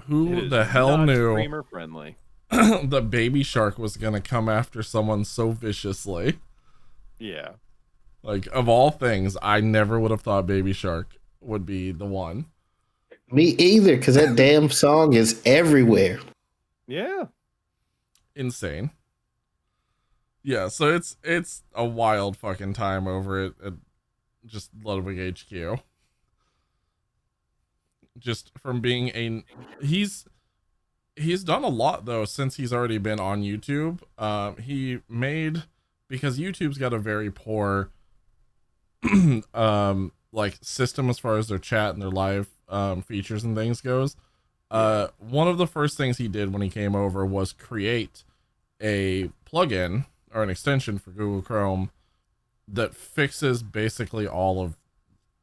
Who is the hell not knew streamer friendly. the Baby Shark was gonna come after someone so viciously? Yeah. Like, of all things, I never would have thought Baby Shark would be the one. Me either, because that damn song is everywhere. Yeah. Insane. Yeah, so it's a wild fucking time over it at just Ludwig HQ. Just from being he's done a lot though since he's already been on YouTube. He made, because YouTube's got a very poor like system as far as their chat and their live features and things goes. One of the first things he did when he came over was create a plugin or an extension for Google Chrome that fixes basically all of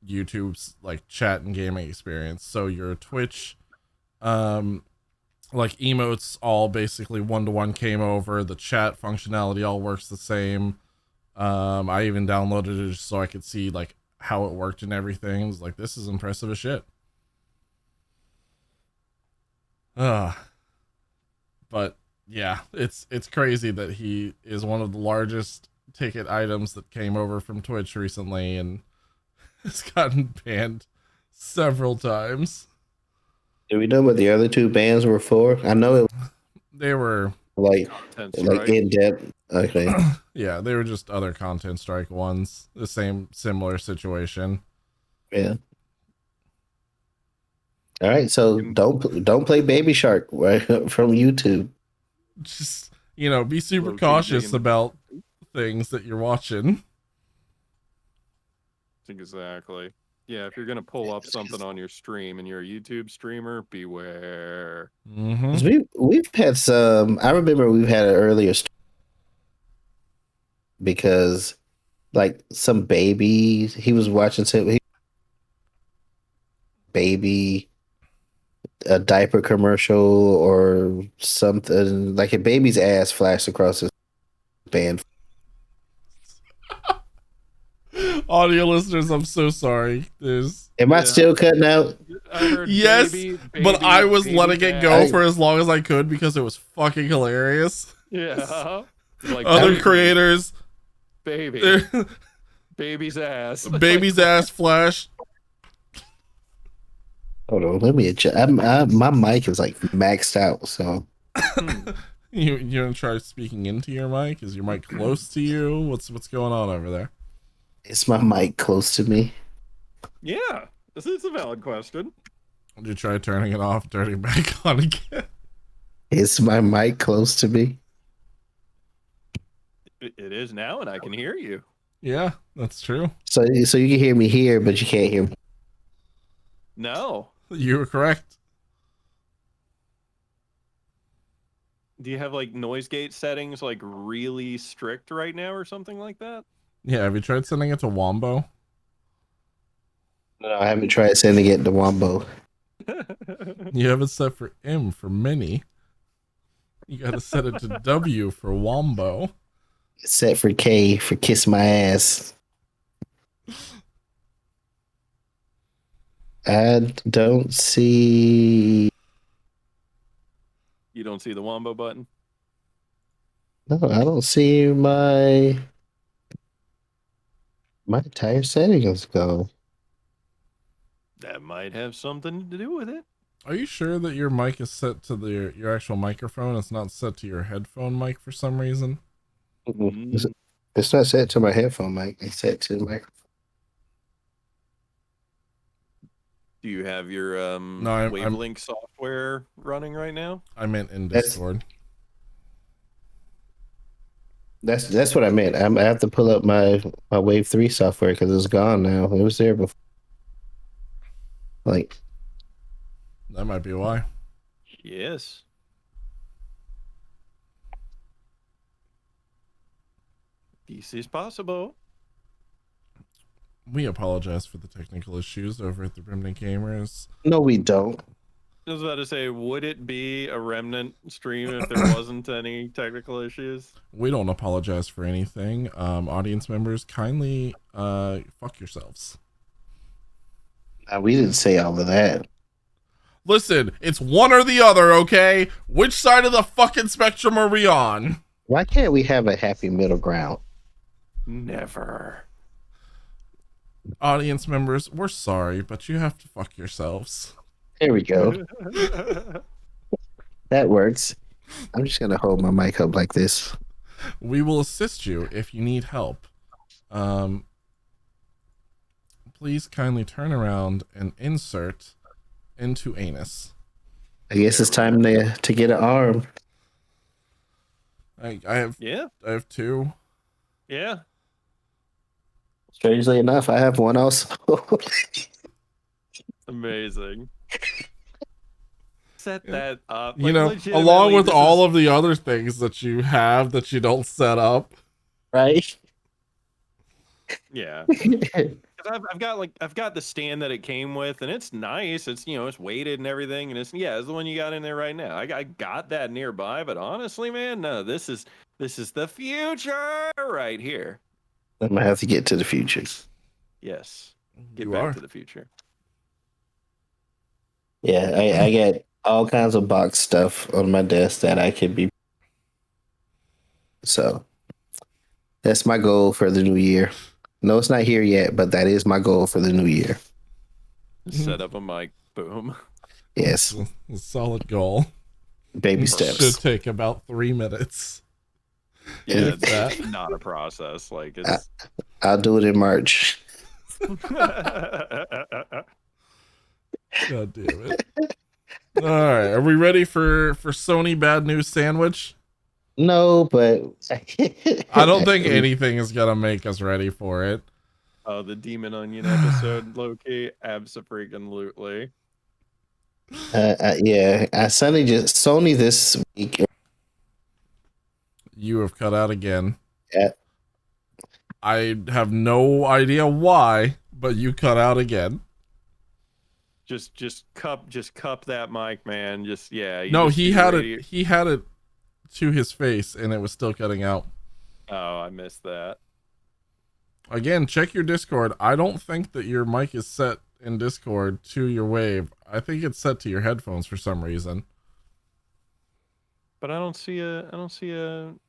YouTube's like chat and gaming experience. So your Twitch like emotes all basically one-to-one came over. The chat functionality all works the same. I even downloaded it just so I could see like how it worked and everything. It was like, this is impressive as shit. But yeah, it's crazy that he is one of the largest ticket items that came over from Twitch recently and has gotten banned several times. Do we know what the other two bans were for? I know They were like in depth. Okay. Yeah, they were just other content strike ones. The similar situation. Yeah. All right, so don't play Baby Shark right from YouTube. Just, be super cautious about things that you're watching. Exactly. Yeah, if you're gonna pull up something on your stream and you're a YouTube streamer, beware. Mm-hmm. We've had some. I remember we've had an earlier because like some baby he was watching some baby a diaper commercial or something, like a baby's ass flashed across his band. Audio listeners, I'm so sorry. Am I still cutting out? I heard yes, baby, but I was letting it go ass. for as long as I could because it was fucking hilarious. Yeah. Like Other creators, baby's ass. Baby's ass flash. Hold on, let me adjust. My mic is like maxed out, so You gonna try speaking into your mic? Is your mic close to you? What's going on over there? is my mic close to me? Yeah, this is a valid question. Did you try turning it off, turning it back on again? Is my mic close to me? It is now, and I can hear you. Yeah, that's true. So you can hear me here, but you can't hear me. No. You were correct. Do you have like noise gate settings like really strict right now or something like that? Yeah, have you tried sending it to Wombo? No, I haven't tried sending it to Wombo. You have it set for M for mini. You gotta set it to W for Wombo. It's set for K for kiss my ass. I don't see. You don't see the Wombo button? No, I don't see my entire settings go. That might have something to do with it. Are you sure that your mic is set to your actual microphone? It's not set to your headphone mic for some reason? It's not set to my headphone mic. It's set to the microphone. Do you have your Wavelink software running right now? I meant in Discord. That's what I meant. I have to pull up my Wave 3 software because it's gone now. It was there before. Like, that might be why. Yes. This is possible. We apologize for the technical issues over at the Remnant Gamers. No, we don't. I was about to say, would it be a Remnant stream if there wasn't any technical issues? We don't apologize for anything. Audience members, kindly fuck yourselves. We didn't say all of that. Listen, it's one or the other, okay? Which side of the fucking spectrum are we on? Why can't we have a happy middle ground? Never. Audience members, we're sorry, but you have to fuck yourselves. There we go. That works. I'm just going to hold my mic up like this. We will assist you if you need help. Please kindly turn around and insert into anus. I guess it's time to get an arm. I have two. Yeah. Strangely enough, I have one also. Amazing. Set that up. You know, along with all of the other things that you have that you don't set up. Right? Yeah. I've got the stand that it came with, and it's nice. It's it's weighted and everything, and it's the one you got in there right now. I got that nearby, but honestly, man, no, this is the future right here. I'm gonna have to get to the future. Yes, get back to the future. Yeah, I got all kinds of box stuff on my desk that I could be. So that's my goal for the new year. No, it's not here yet, but that is my goal for the new year. Set up a mic. Boom. Yes. A solid goal. Baby steps. Should take about 3 minutes. Yeah, it's not a process. Like it's. I'll do it in March. God damn it. All right. Are we ready for Sony Bad News Sandwich? No, but I don't think anything is going to make us ready for it. Oh, the Demon Onion episode, Loki. Abso-freaking-lutely. Yeah. Sony this week. You have cut out again. Yeah. I have no idea why, but you cut out again. Just cup that mic, man. He had it to his face and it was still cutting out. Oh, I missed that. Again, check your Discord. I don't think that your mic is set in Discord to your wave. I think it's set to your headphones for some reason. But I don't see a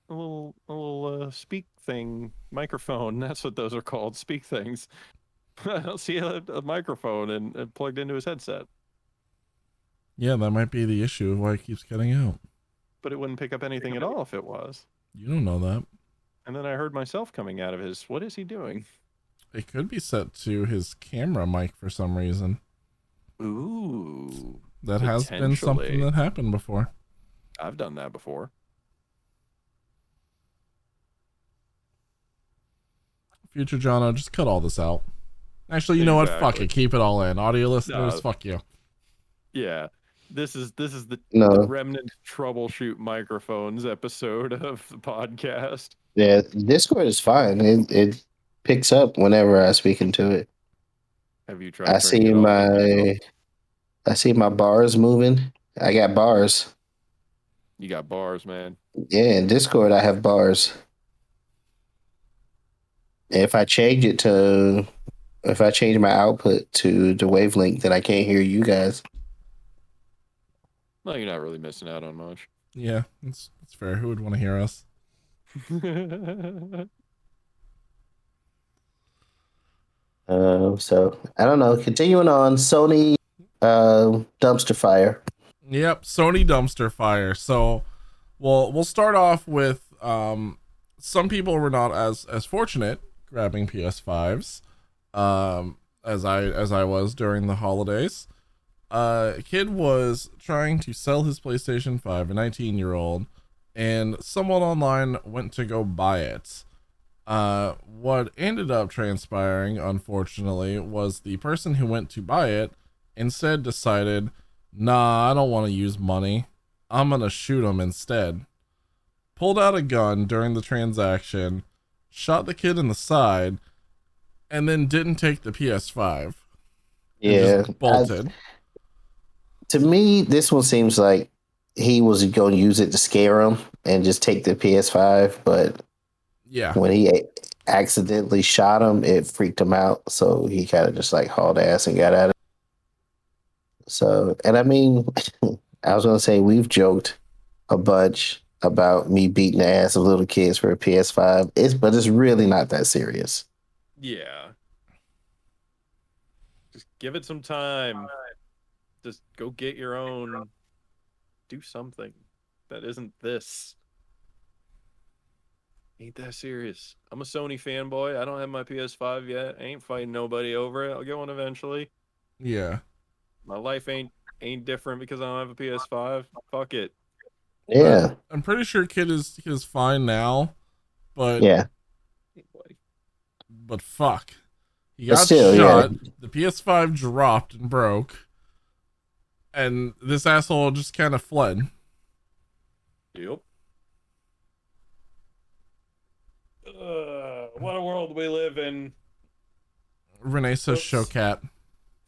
little speak thing microphone. That's what those are called, speak things. I don't see a microphone and plugged into his headset. Yeah, that might be the issue of why it keeps cutting out. But it wouldn't pick up anything at all if it was. You don't know that. And then I heard myself coming out of his. What is he doing? It could be set to his camera mic for some reason. Ooh. That has been something that happened before. I've done that before. Future Jono, just cut all this out. Actually, you know what? Fuck it. Keep it all in. Audio listeners, fuck you. Yeah. This is the Remnant troubleshoot microphones episode of the podcast. Yeah, Discord is fine. It picks up whenever I speak into it. Have you tried? I see my bars moving. I got bars. You got bars, man. Yeah, in Discord I have bars. If I change my output to the wavelength, then I can't hear you guys. Well, you're not really missing out on much. Yeah, it's fair. Who would want to hear us? So I don't know. Continuing on, Sony dumpster fire. Yep, Sony dumpster fire. So, we'll start off with some people were not as fortunate grabbing PS5s as I was during the holidays. A kid was trying to sell his PlayStation 5, a 19-year-old, and someone online went to go buy it. What ended up transpiring, unfortunately, was the person who went to buy it instead decided, nah, I don't want to use money. I'm gonna shoot him instead. Pulled out a gun during the transaction, shot the kid in the side, and then didn't take the PS5. Yeah, just bolted. To me, this one seems like he was going to use it to scare him and just take the PS5, but yeah, when he accidentally shot him, it freaked him out, so he kind of just like hauled ass and got out of it. So, and I mean, I was going to say, we've joked a bunch about me beating the ass of little kids for a PS5, but it's really not that serious. Yeah. Just give it some time. Just go get your own. Do something that isn't this. Ain't that serious. I'm a Sony fanboy. I don't have my PS5 yet. I ain't fighting nobody over it. I'll get one eventually. Yeah. My life ain't different because I don't have a PS5. Fuck it. Yeah. I'm pretty sure kid is fine now, but yeah. But fuck. He got shot. Yeah. The PS5 dropped and broke. And this asshole just kind of fled. Yep. What a world we live in. Renee says show cat.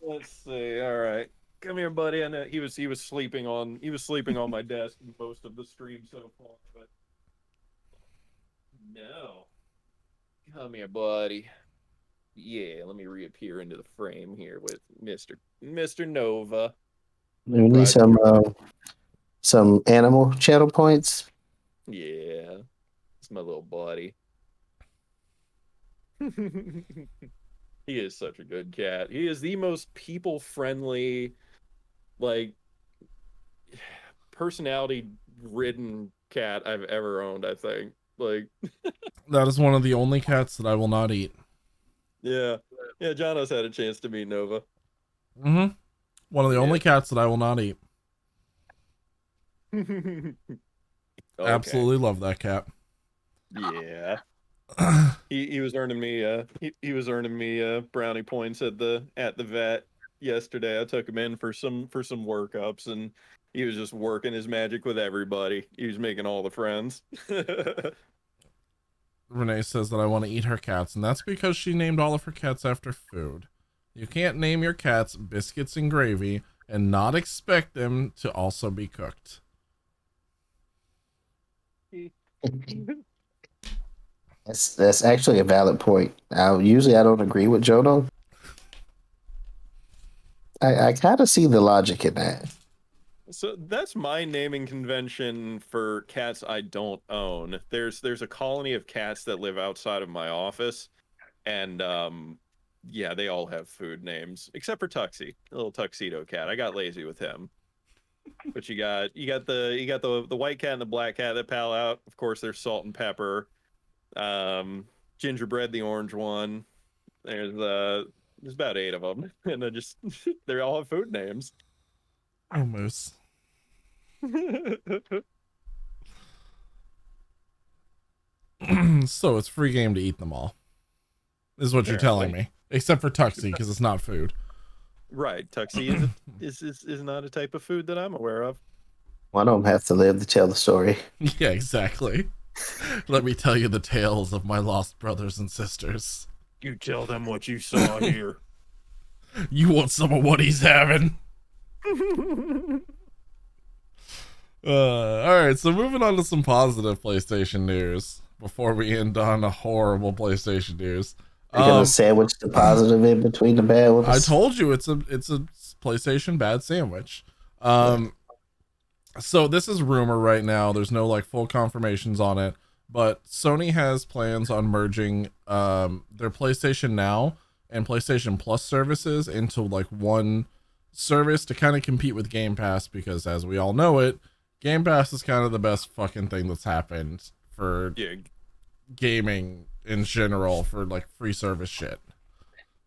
Let's see. All right. Come here, buddy. I know he was sleeping on my desk most of the stream so far, but no. Come here, buddy. Yeah, let me reappear into the frame here with Mr. Nova. We need some animal channel points. Yeah, it's my little buddy. He is such a good cat. He is the most people-friendly, like, personality-ridden cat I've ever owned, I think. Like, that is one of the only cats that I will not eat. Yeah. Yeah, Jono's had a chance to meet Nova. Mm-hmm. One of the only cats that I will not eat. Okay. Absolutely love that cat. Yeah. he was earning me he was earning me brownie points at the vet yesterday. I took him in for some workups, and he was just working his magic with everybody. He was making all the friends. Renee says that I want to eat her cats, and that's because she named all of her cats after food. You can't name your cats biscuits and gravy and not expect them to also be cooked. That's actually a valid point. Usually I don't agree with Jono. I kind of see the logic in that. So that's my naming convention for cats I don't own. There's a colony of cats that live outside of my office, and yeah, they all have food names except for Tuxie, a little tuxedo cat. I got lazy with him. But you got the white cat and the black cat that pal out. Of course, there's Salt and Pepper, Gingerbread, the orange one. There's about 8 of them, and they all have food names. Oh, Moose. So it's free game to eat them all, is what you're telling me, except for Tuxie, because it's not food. Right, Tuxie is not a type of food that I'm aware of. One of them have to live to tell the story. Yeah, exactly. Let me tell you the tales of my lost brothers and sisters. You tell them what you saw here. You want some of what he's having? Alright, so moving on to some positive PlayStation news before we end on a horrible PlayStation news. You're gonna sandwich the positive in between the bad ones? I told you it's a PlayStation bad sandwich. So this is rumor right now. There's no like full confirmations on it, but Sony has plans on merging their PlayStation Now and PlayStation Plus services into like one service to kind of compete with Game Pass, because as we all know it, Game Pass is kind of the best fucking thing that's happened for gaming in general, for like free service shit.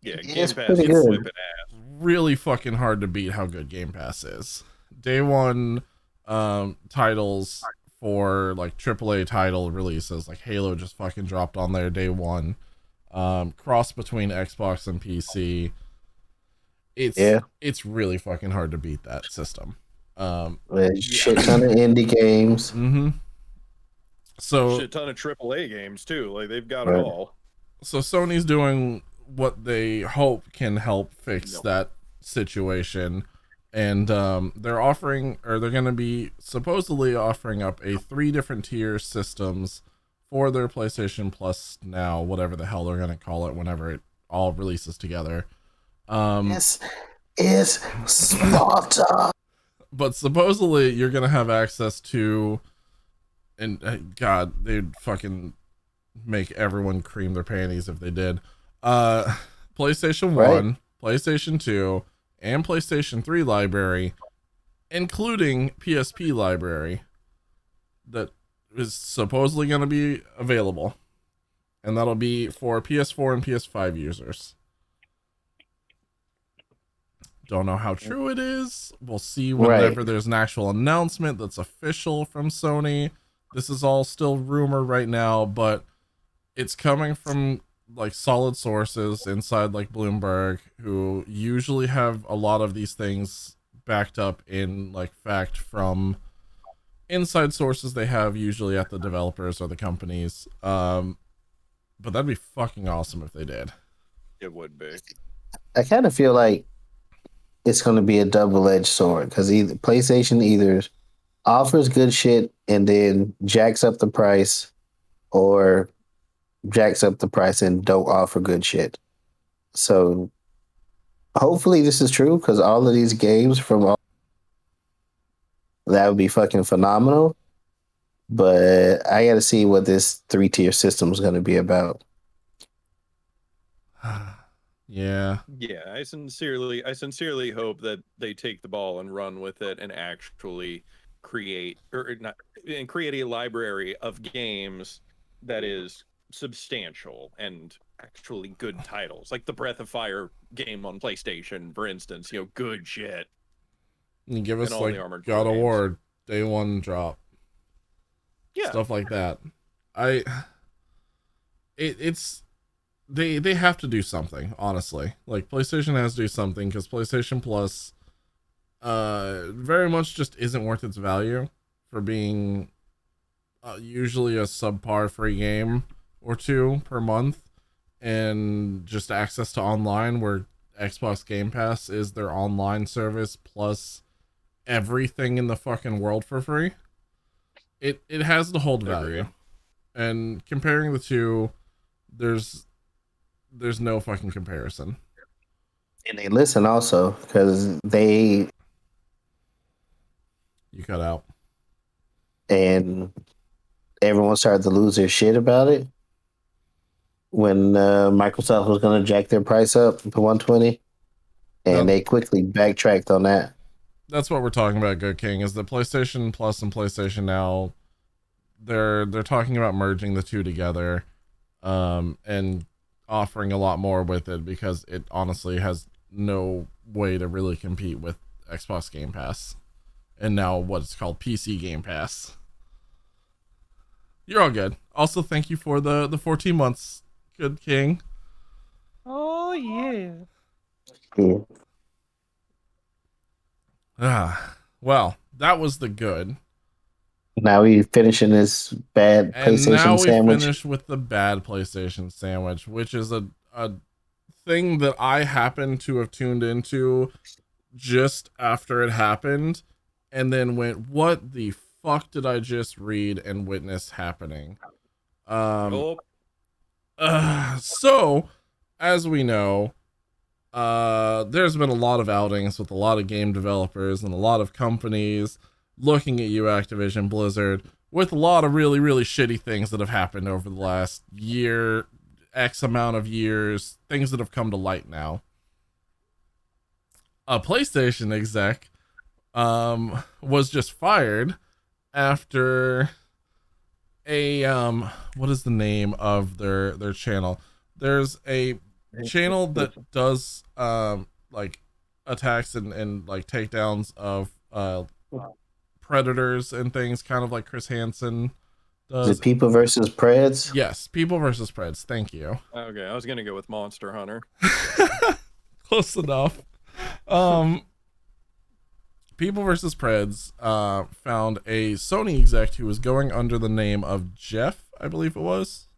Yeah, Game Pass is whipping ass. Really fucking hard to beat how good Game Pass is. Day one titles for like AAA title releases, like Halo just fucking dropped on there day one. Cross between Xbox and PC. It's really fucking hard to beat that system. Shit ton of indie games. Mm-hmm. So shit ton of AAA games too. Like they've got it all. So Sony's doing what they hope can help fix that situation. And they're offering, or they're going to be supposedly offering up 3 different tier systems for their PlayStation Plus now, whatever the hell they're going to call it whenever it all releases together. This is Sparta. But supposedly you're going to have access to, and God, they'd fucking make everyone cream their panties if they did. PlayStation 1, PlayStation 2, and PlayStation 3 library, including PSP library, that is supposedly going to be available. And that'll be for PS4 and PS5 users. Don't know how true it is. We'll see whenever there's an actual announcement that's official from Sony. This is all still rumor right now, but it's coming from like solid sources inside like Bloomberg, who usually have a lot of these things backed up in like fact from inside sources they have usually at the developers or the companies. But that'd be fucking awesome if they did. It would be. I kind of feel like it's going to be a double-edged sword, because either PlayStation either offers good shit and then jacks up the price, or jacks up the price and don't offer good shit. So hopefully this is true, because all of these games that would be fucking phenomenal. But I got to see what this 3-tier system is going to be about. Yeah. I sincerely hope that they take the ball and run with it and actually create a library of games that is substantial and actually good titles, like the Breath of Fire game on PlayStation, for instance. Good shit. You give us like God of War day 1 drop. Yeah, stuff like that. They have to do something, honestly. Like, PlayStation has to do something, because PlayStation Plus very much just isn't worth its value for being usually a subpar free game or 2 per month, and just access to online, where Xbox Game Pass is their online service plus everything in the fucking world for free. It has to hold value. And comparing the two, there's no fucking comparison. And they listen also, because you cut out. And everyone started to lose their shit about it when Microsoft was going to jack their price up to $120, and they quickly backtracked on that. That's what we're talking about, Good King, is the PlayStation Plus and PlayStation Now. They're talking about merging the two together, and offering a lot more with it, because it honestly has no way to really compete with Xbox Game Pass, and now what it's called PC Game Pass. You're all good. Also, thank you for the 14 months, Good King. Oh yeah. Well, that was the good. Now we finishing this bad PlayStation sandwich. And now we finish with the bad PlayStation sandwich, which is a thing that I happen to have tuned into just after it happened, and then went, what the fuck did I just read and witness happening? So, as we know, there's been a lot of outings with a lot of game developers and a lot of companies looking at you, Activision Blizzard, with a lot of really, really shitty things that have happened over the last year, X amount of years, things that have come to light now. A PlayStation exec was just fired after a what is the name of their channel? There's a channel that does like attacks and like takedowns of predators and things, kind of like Chris Hansen does. Is it People versus Preds? Yes, People versus Preds. Thank you. Okay, I was gonna go with Monster Hunter. Close enough. People versus Preds found a Sony exec who was going under the name of Jeff, I believe it was.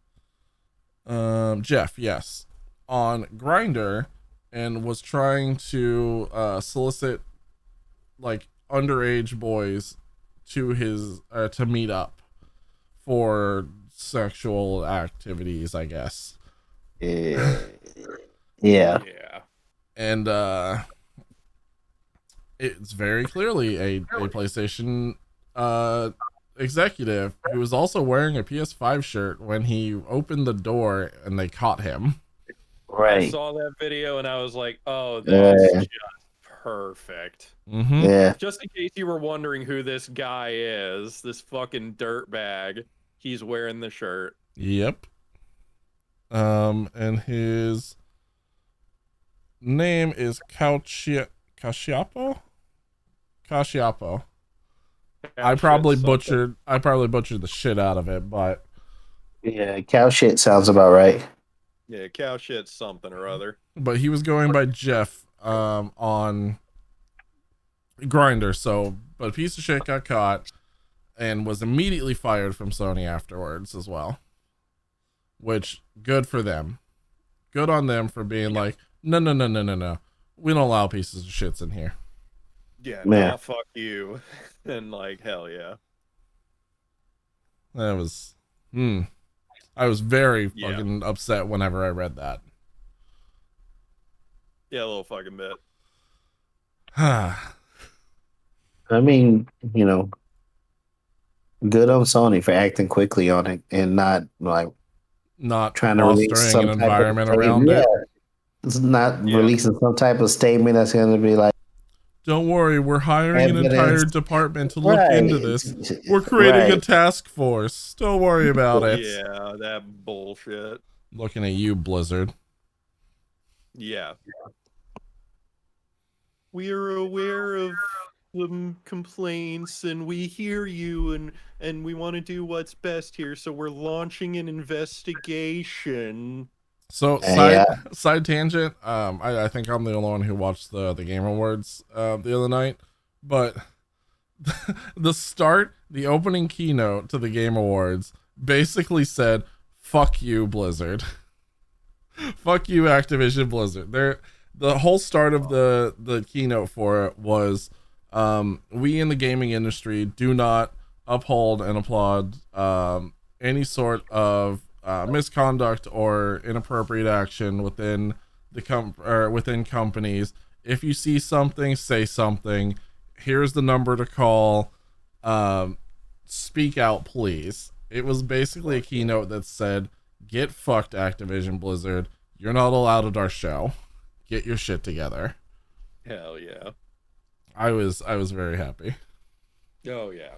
Jeff, yes. on Grindr and was trying to solicit like underage boys to his to meet up for sexual activities, I guess. Yeah. Yeah. And it's very clearly a PlayStation executive who was also wearing a PS5 shirt when he opened the door and they caught him. Right. I saw that video and I was like, oh, that's just perfect. Mm-hmm. Yeah. Just in case you were wondering who this guy is, this fucking dirtbag, he's wearing the shirt. Yep. And his name is Casciapo. I probably butchered the shit out of it, but Yeah, cow shit sounds about right. Yeah, cow shit something or other. But he was going by Jeff on Grindr, so but a piece of shit got caught and was immediately fired from Sony afterwards as well. Which, good for them. Good on them for being like, no. We don't allow pieces of shits in here. Yeah, nah, fuck you. And like, hell yeah. That was I was very fucking upset whenever I read that. Yeah, a little fucking bit. I mean, you know, good on Sony for acting quickly on it and not trying to release some an environment around it. it. It's not releasing some type of statement that's going to be like, don't worry, we're hiring an entire department to look into this. We're creating a task force. Don't worry about it. Yeah, that bullshit. Looking at you, Blizzard. Yeah. We are aware of the complaints and we hear you and we want to do what's best here, so we're launching an investigation. So side tangent. I think I'm the only one who watched the Game Awards the other night, but the opening keynote to the Game Awards basically said, "Fuck you, Blizzard." Fuck you, Activision Blizzard. The whole start of the keynote for it was, we in the gaming industry do not uphold and applaud any sort of misconduct or inappropriate action within within companies. If you see something, say something. Here's the number to call. Speak out, please. It was basically a keynote that said, "Get fucked, Activision Blizzard. You're not allowed at our show. Get your shit together." Hell yeah. I was very happy. Oh yeah.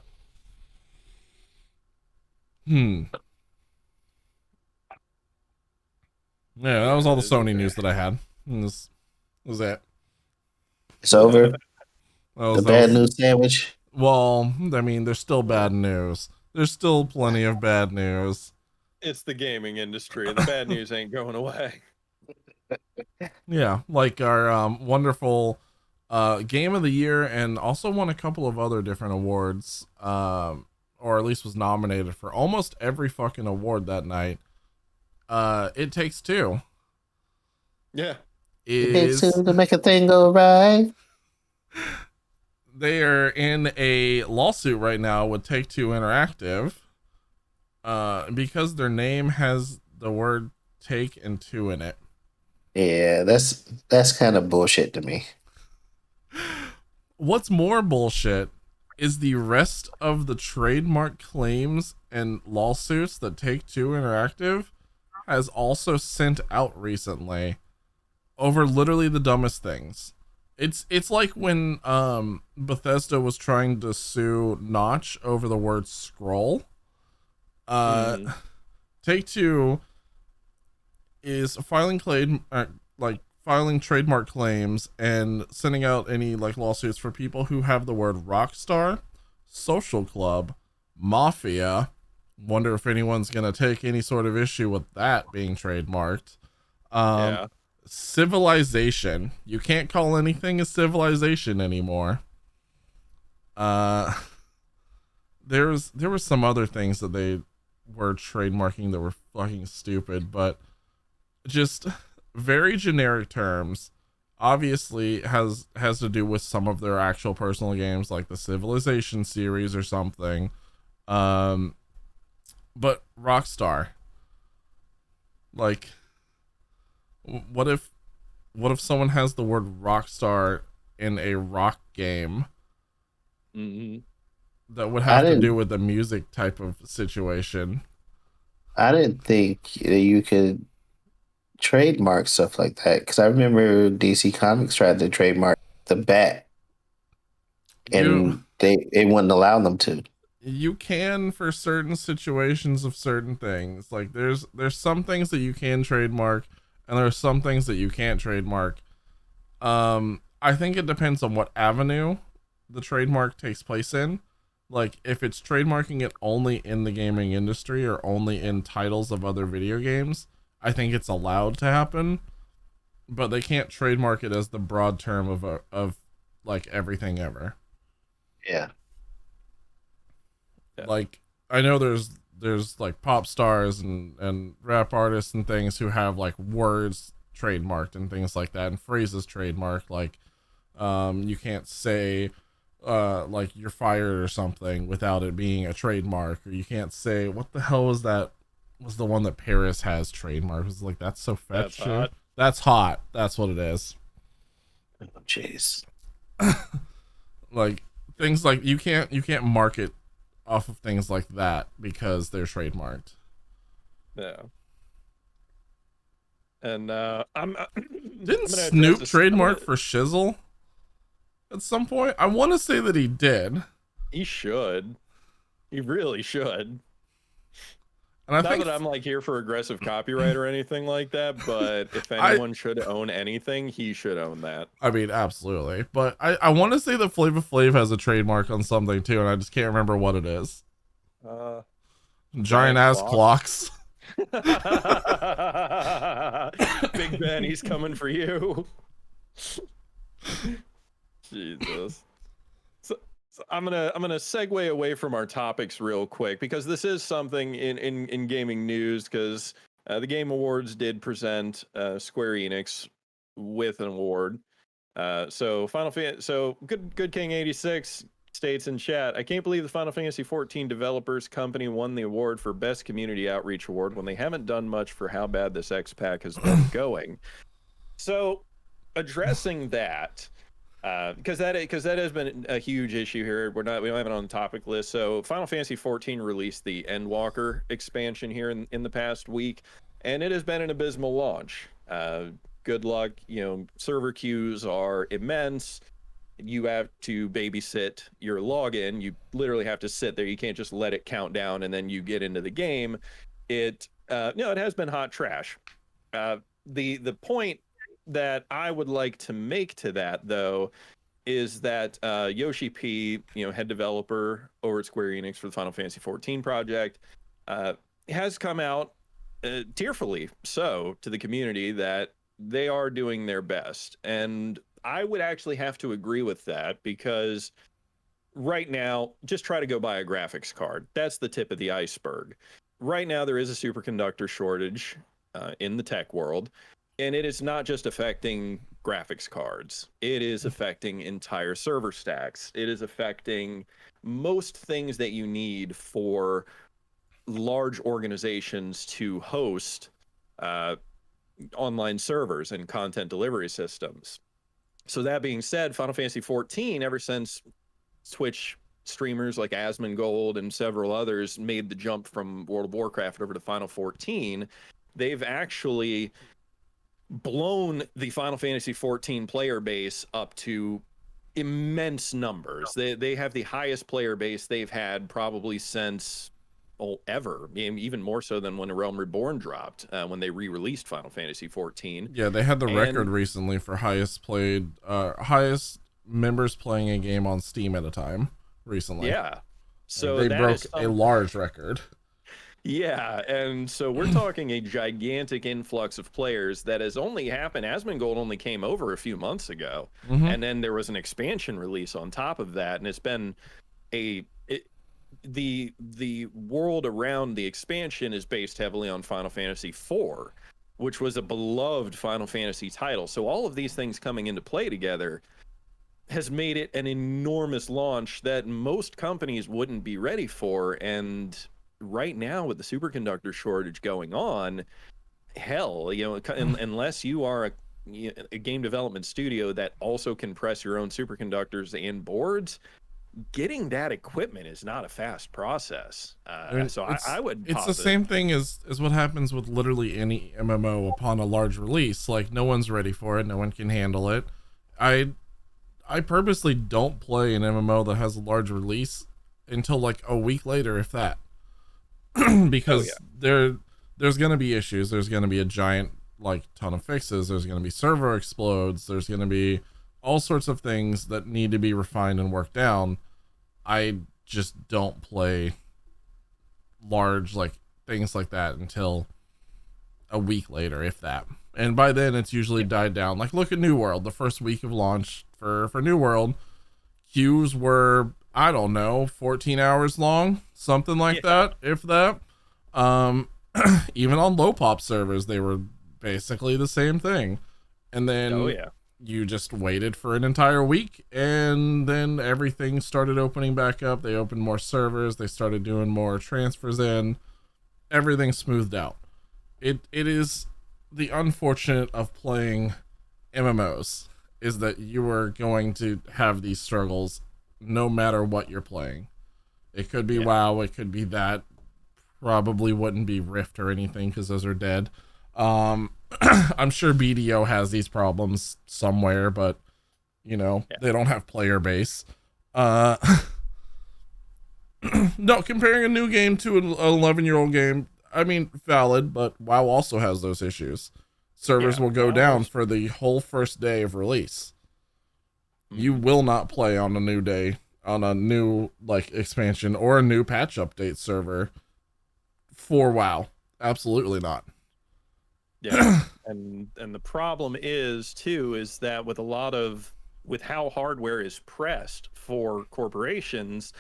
Yeah, that was all the Sony news that I had. Was it. It's over. The bad news sandwich. Well, I mean, there's still bad news. There's still plenty of bad news. It's the gaming industry. The bad news ain't going away. Yeah, like our wonderful Game of the Year, and also won a couple of other different awards, or at least was nominated for almost every fucking award that night. It Takes Two. Yeah. It takes two to make a thing go right. They are in a lawsuit right now with Take-Two Interactive because their name has the word take and two in it. Yeah, that's kind of bullshit to me. What's more bullshit is the rest of the trademark claims and lawsuits that Take-Two Interactive has also sent out recently over literally the dumbest things. It's like when Bethesda was trying to sue Notch over the word scroll. Take-Two is filing trademark claims and sending out any like lawsuits for people who have the word Rockstar, Social Club, Mafia. Wonder if anyone's gonna take any sort of issue with that being trademarked. Civilization. You can't call anything a civilization anymore. There were some other things that they were trademarking that were fucking stupid, but just very generic terms. Obviously has to do with some of their actual personal games, like the Civilization series or something. But Rockstar, like, what if someone has the word Rockstar in a rock game? That would have to do with the music type of situation. I didn't think you could trademark stuff like that, because I remember DC Comics tried to trademark the bat, and they wouldn't allow them to. You can for certain situations of certain things. Like there's some things that you can trademark, and there are some things that you can't trademark. I think it depends on what avenue the trademark takes place in. Like if it's trademarking it only in the gaming industry or only in titles of other video games, I think it's allowed to happen, but they can't trademark it as the broad term of like everything ever. Yeah. Like I know there's like pop stars and rap artists and things who have like words trademarked and things like that, and phrases trademarked, like you can't say like you're fired or something without it being a trademark, or you can't say, what the hell was that, was the one that Paris has trademarked. It was like, that's so fetch. That's hot. That's what it is. Oh, jeez. Like things like you can't market off of things like that because they're trademarked. Yeah. And didn't Snoop trademark for Shizzle at some point? I want to say that he did. He should. He really should. And I Not think that I'm like here for aggressive copyright or anything like that, but if anyone should own anything, he should own that. I mean, absolutely. But I want to say that Flava Flav has a trademark on something too, and I just can't remember what it is. Giant ass clocks. Big Ben, he's coming for you. Jesus. So I'm gonna segue away from our topics real quick, because this is something in gaming news, because the Game Awards did present Square Enix with an award. So Good King 86 states in chat, I can't believe the Final Fantasy 14 developers company won the award for best community outreach award when they haven't done much for how bad this X-Pack has been going. So addressing that, because that has been a huge issue here. We don't have it on the topic list. So Final Fantasy 14 released the Endwalker expansion here in the past week, and it has been an abysmal launch. Good luck. Server queues are immense. You have to babysit your login. You literally have to sit there. You can't just let it count down and then you get into the game. It has been hot trash. The point that I would like to make to that, though, is that Yoshi P, head developer over at Square Enix for the Final Fantasy 14 project, has come out tearfully so to the community that they are doing their best. And I would actually have to agree with that, because right now, just try to go buy a graphics card. That's the tip of the iceberg. Right now, there is a superconductor shortage in the tech world. And it is not just affecting graphics cards. It is affecting entire server stacks. It is affecting most things that you need for large organizations to host online servers and content delivery systems. So that being said, Final Fantasy 14, ever since Twitch streamers like Asmongold and several others made the jump from World of Warcraft over to Final 14, they've actually blown the Final Fantasy 14 player base up to immense numbers. They have the highest player base they've had probably since ever, even more so than when A Realm Reborn dropped, when they re-released Final Fantasy 14. Yeah, they had the record recently for highest highest members playing a game on Steam at a time recently. Yeah, so they broke a large record. Yeah, and so we're talking a gigantic influx of players that has only happened. Asmongold only came over a few months ago, and then there was an expansion release on top of that, and it's been the world around the expansion is based heavily on Final Fantasy IV, which was a beloved Final Fantasy title. So all of these things coming into play together has made it an enormous launch that most companies wouldn't be ready for. And right now, with the superconductor shortage going on, hell, unless you are a game development studio that also can press your own superconductors and boards, getting that equipment is not a fast process. So I would it's the same thing as what happens with literally any MMO upon a large release. Like, no one's ready for it, no one can handle it. I purposely don't play an MMO that has a large release until like a week later, if that. Because there's gonna be issues. There's gonna be a giant like ton of fixes. There's gonna be server explodes. There's gonna be all sorts of things that need to be refined and worked down. I just don't play large like things like that until a week later, if that. And by then it's usually died down. Like, look at New World. The first week of launch for New World, queues were, I don't know, 14 hours long, something like that, if that. Even on low pop servers, they were basically the same thing. And then you just waited for an entire week, and then everything started opening back up. They opened more servers. They started doing more transfers in. Everything smoothed out. It is the unfortunate of playing MMOs is that you are going to have these struggles no matter what you're playing. It could be WoW, it could be that. Probably wouldn't be Rift or anything because those are dead. I'm sure BDO has these problems somewhere, but they don't have player base. No, comparing a new game to an 11-year-old game, I mean, valid, but WoW also has those issues. Servers will go down for the whole first day of release. You will not play on a new day, on a new expansion or a new patch update server for WoW. Absolutely not. Yeah. and the problem is that with how hardware is pressed for corporations,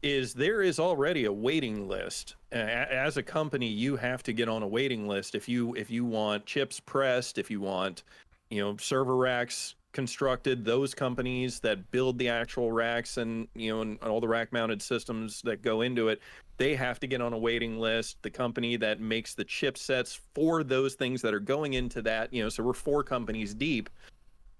there is already a waiting list. As a company, you have to get on a waiting list if you want chips pressed, if you want server racks constructed. Those companies that build the actual racks and and all the rack mounted systems that go into it, they have to get on a waiting list. The company that makes the chipsets for those things that are going into that, so we're 4 companies deep.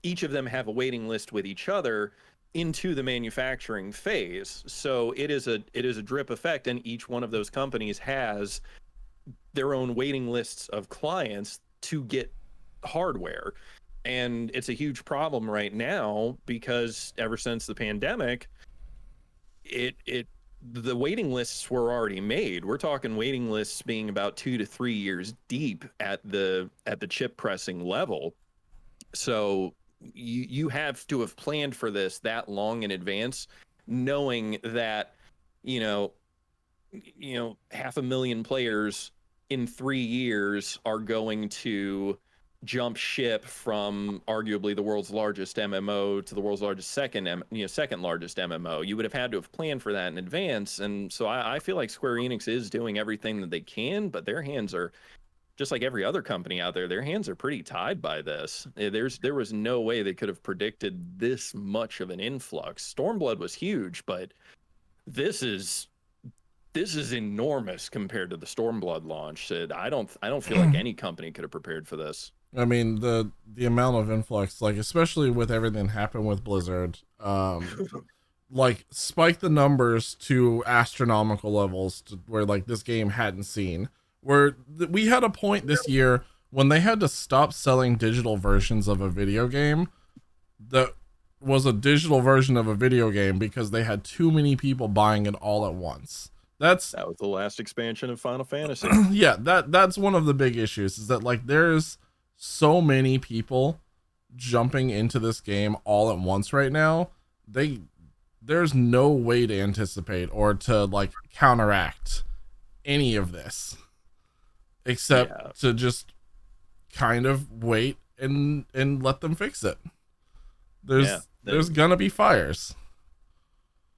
Each of them have a waiting list with each other into the manufacturing phase. So it is a drip effect, and each one of those companies has their own waiting lists of clients to get hardware. And it's a huge problem right now because ever since the pandemic, the waiting lists were already made. We're talking waiting lists being about 2 to 3 years deep at the chip pressing level. So you have to have planned for this that long in advance, knowing that 500,000 players in 3 years are going to jump ship from arguably the world's largest MMO to the world's largest second largest MMO. You would have had to have planned for that in advance. And so I feel like Square Enix is doing everything that they can, but their hands are, just like every other company out there, their hands are pretty tied by this. There was no way they could have predicted this much of an influx. Stormblood was huge, but this is enormous compared to the Stormblood launch. I don't feel like any company could have prepared for this. I mean, the amount of influx, especially with everything that happened with Blizzard, spiked the numbers to astronomical levels to where this game hadn't seen. Where we had a point this year when they had to stop selling digital versions of a video game that was a digital version of a video game because they had too many people buying it all at once. That was the last expansion of Final Fantasy. Yeah, that's one of the big issues, is that there's so many people jumping into this game all at once right now. There's no way to anticipate or to counteract any of this except to just kind of wait and let them fix it. There's gonna be fires.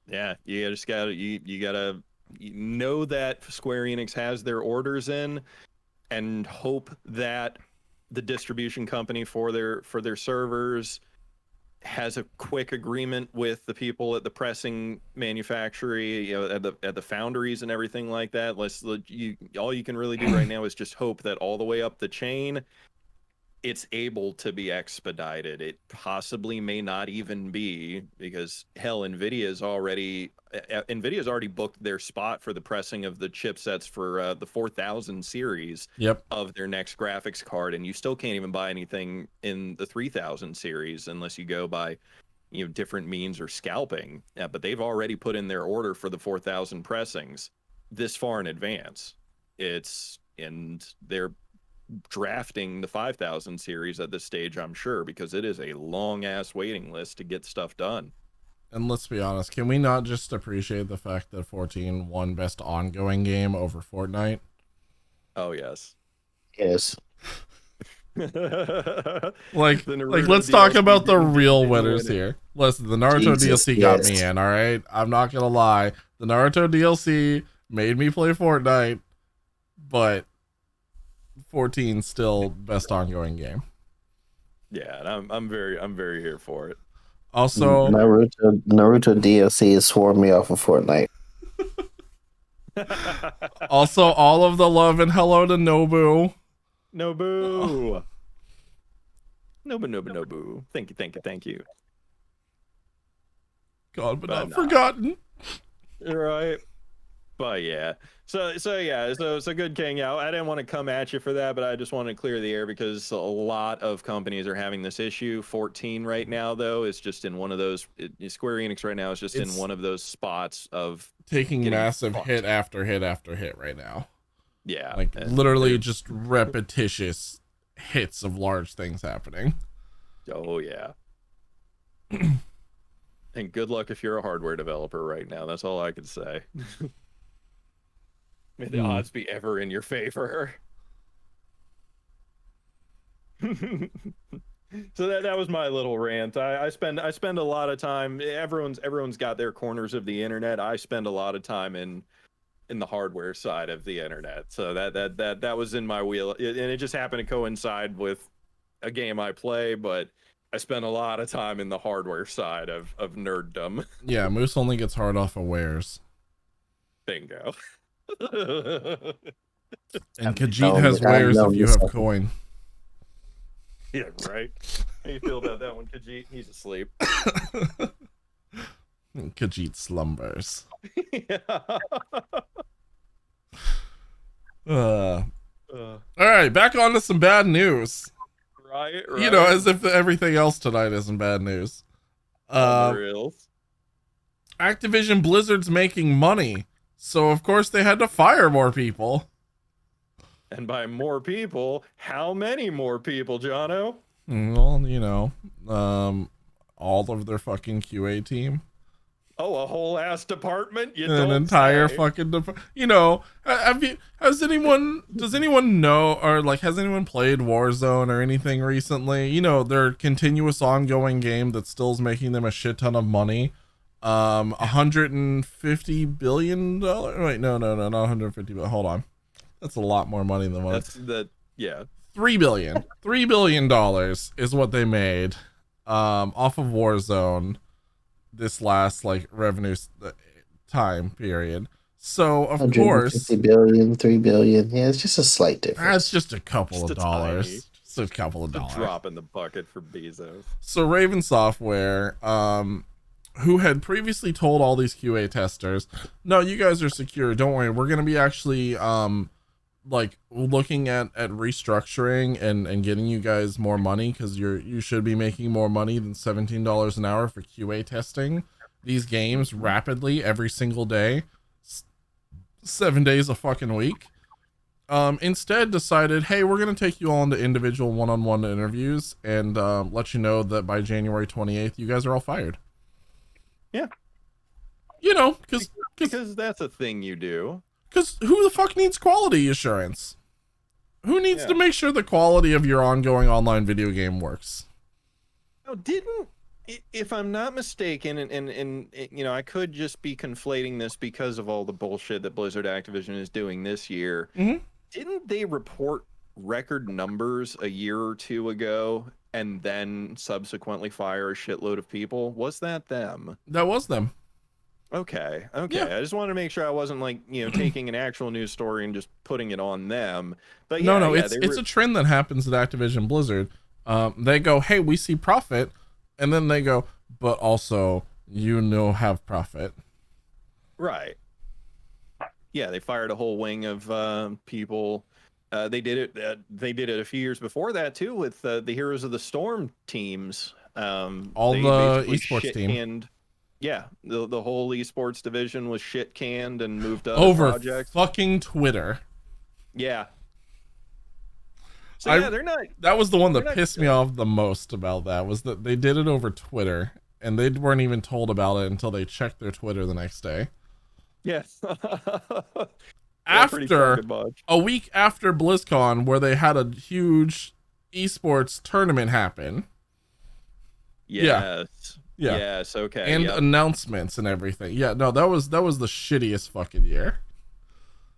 Yeah, you just gotta you gotta know that Square Enix has their orders in, and hope that the distribution company for their servers has a quick agreement with the people at the pressing manufacturer, at the foundries and everything like that. All you can really do right now is just hope that all the way up the chain, it's able to be expedited. It possibly may not even be, because hell, Nvidia's already booked their spot for the pressing of the chipsets for the 4000 series of their next graphics card, and you still can't even buy anything in the 3000 series unless you go by different means or scalping. But they've already put in their order for the 4000 pressings this far in advance. And they're drafting the 5000 series at this stage, I'm sure, because it is a long ass waiting list to get stuff done. And let's be honest, can we not just appreciate the fact that 14 won best ongoing game over Fortnite? Oh yes. Yes. like let's talk about the real winners here. Listen, the Naruto DLC got me in, all right? I'm not gonna lie. The Naruto DLC made me play Fortnite, but 14 still best ongoing game. Yeah, and I'm very here for it. Also, Naruto DLC swore me off of Fortnite. Also, all of the love and hello to Nobu. Nobu. Nobu. Thank you. God, but not forgotten. Right. But yeah. So good, King. Yeah, I didn't want to come at you for that, but I just wanted to clear the air because a lot of companies are having this issue. 14 right now, though, is just in one of those. Square Enix right now is just in one of those spots of taking massive hit after hit after hit right now. Yeah, like literally just repetitious hits of large things happening. Oh yeah. And good luck if you're a hardware developer right now. That's all I can say. May the odds be ever in your favor. So that was my little rant. I spend a lot of time. Everyone's got their corners of the internet. I spend a lot of time in the hardware side of the internet. So that was in my wheel, and it just happened to coincide with a game I play. But I spend a lot of time in the hardware side of nerddom. Yeah, Moose only gets hard off of wares. Bingo. And Khajiit has wares if you have coin. Yeah, right. How you feel about that one, Khajiit? He's asleep. Khajiit slumbers. Yeah. All right, back on to some bad news. Right. You know, as if everything else tonight isn't bad news. Activision Blizzard's making money, so of course they had to fire more people. And by more people, how many more people, Jono? Well, you know, all of their fucking QA team. Oh, a whole ass department? An entire fucking department. You know, does anyone know, or like, has anyone played Warzone or anything recently? You know, their continuous ongoing game that still's making them a shit ton of money. $150 billion. Wait, no, not 150. But hold on, that's a lot more money than what. That's the $3 billion. $3 billion is what they made, off of Warzone. This last like revenue time period. So of course, 50 billion, 3 billion. Yeah, it's just a slight difference. That's just a couple of dollars. Just a couple of dollars. Drop in the bucket for Bezos. So Raven Software, who had previously told all these QA testers, no, you guys are secure. Don't worry. We're gonna be actually like looking at restructuring and getting you guys more money, because you should be making more money than $17 an hour for QA testing these games rapidly every single day, 7 days a fucking week. Instead decided, hey, we're gonna take you all into individual one-on-one interviews and let you know that by January 28th you guys are all fired. Yeah, you know, because that's a thing you do. Because who the fuck needs quality assurance? Who needs to make sure the quality of your ongoing online video game works? Oh, if I'm not mistaken, and you know, I could just be conflating this because of all the bullshit that Blizzard Activision is doing this year. Mm-hmm. Didn't they report record numbers a year or two ago and then subsequently fire a shitload of people? Was that them? That was them. Okay. Yeah. I just wanted to make sure I wasn't like, taking an actual news story and just putting it on them. But No, it's a trend that happens at Activision Blizzard. They go, hey, we see profit, and then they go, but also have profit. Right. Yeah, they fired a whole wing of people. They did it. They did it a few years before that too, with the Heroes of the Storm teams. All the esports team. Yeah, the whole esports division was shit canned and moved to over projects. Fucking Twitter. Yeah. So they're not. That was the one that pissed me off the most about that, was that they did it over Twitter and they weren't even told about it until they checked their Twitter the next day. Yes. After a week after BlizzCon, where they had a huge esports tournament happen. Yes. Yeah. Yes. Okay. And announcements and everything. Yeah. No, that was the shittiest fucking year.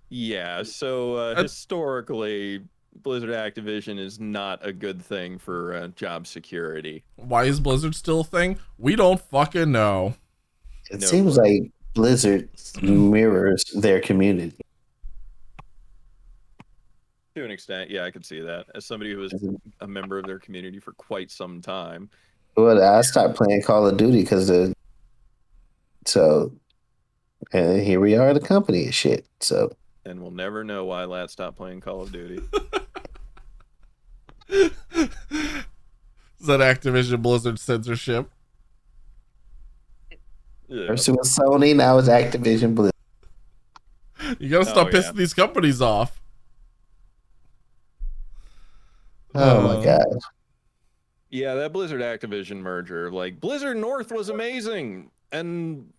Yeah. So historically, Blizzard Activision is not a good thing for job security. Why is Blizzard still a thing? We don't fucking know. It seems like Blizzard mirrors their community. To an extent, yeah, I could see that. As somebody who was a member of their community for quite some time. Well, I stopped playing Call of Duty because and here we are, the company and shit. So, and we'll never know why Lat stopped playing Call of Duty. Is that Activision Blizzard censorship? Yeah. First it was Sony, now it's Activision Blizzard. You gotta stop pissing these companies off. Oh my god. Yeah, that Blizzard Activision merger, like Blizzard North was amazing. And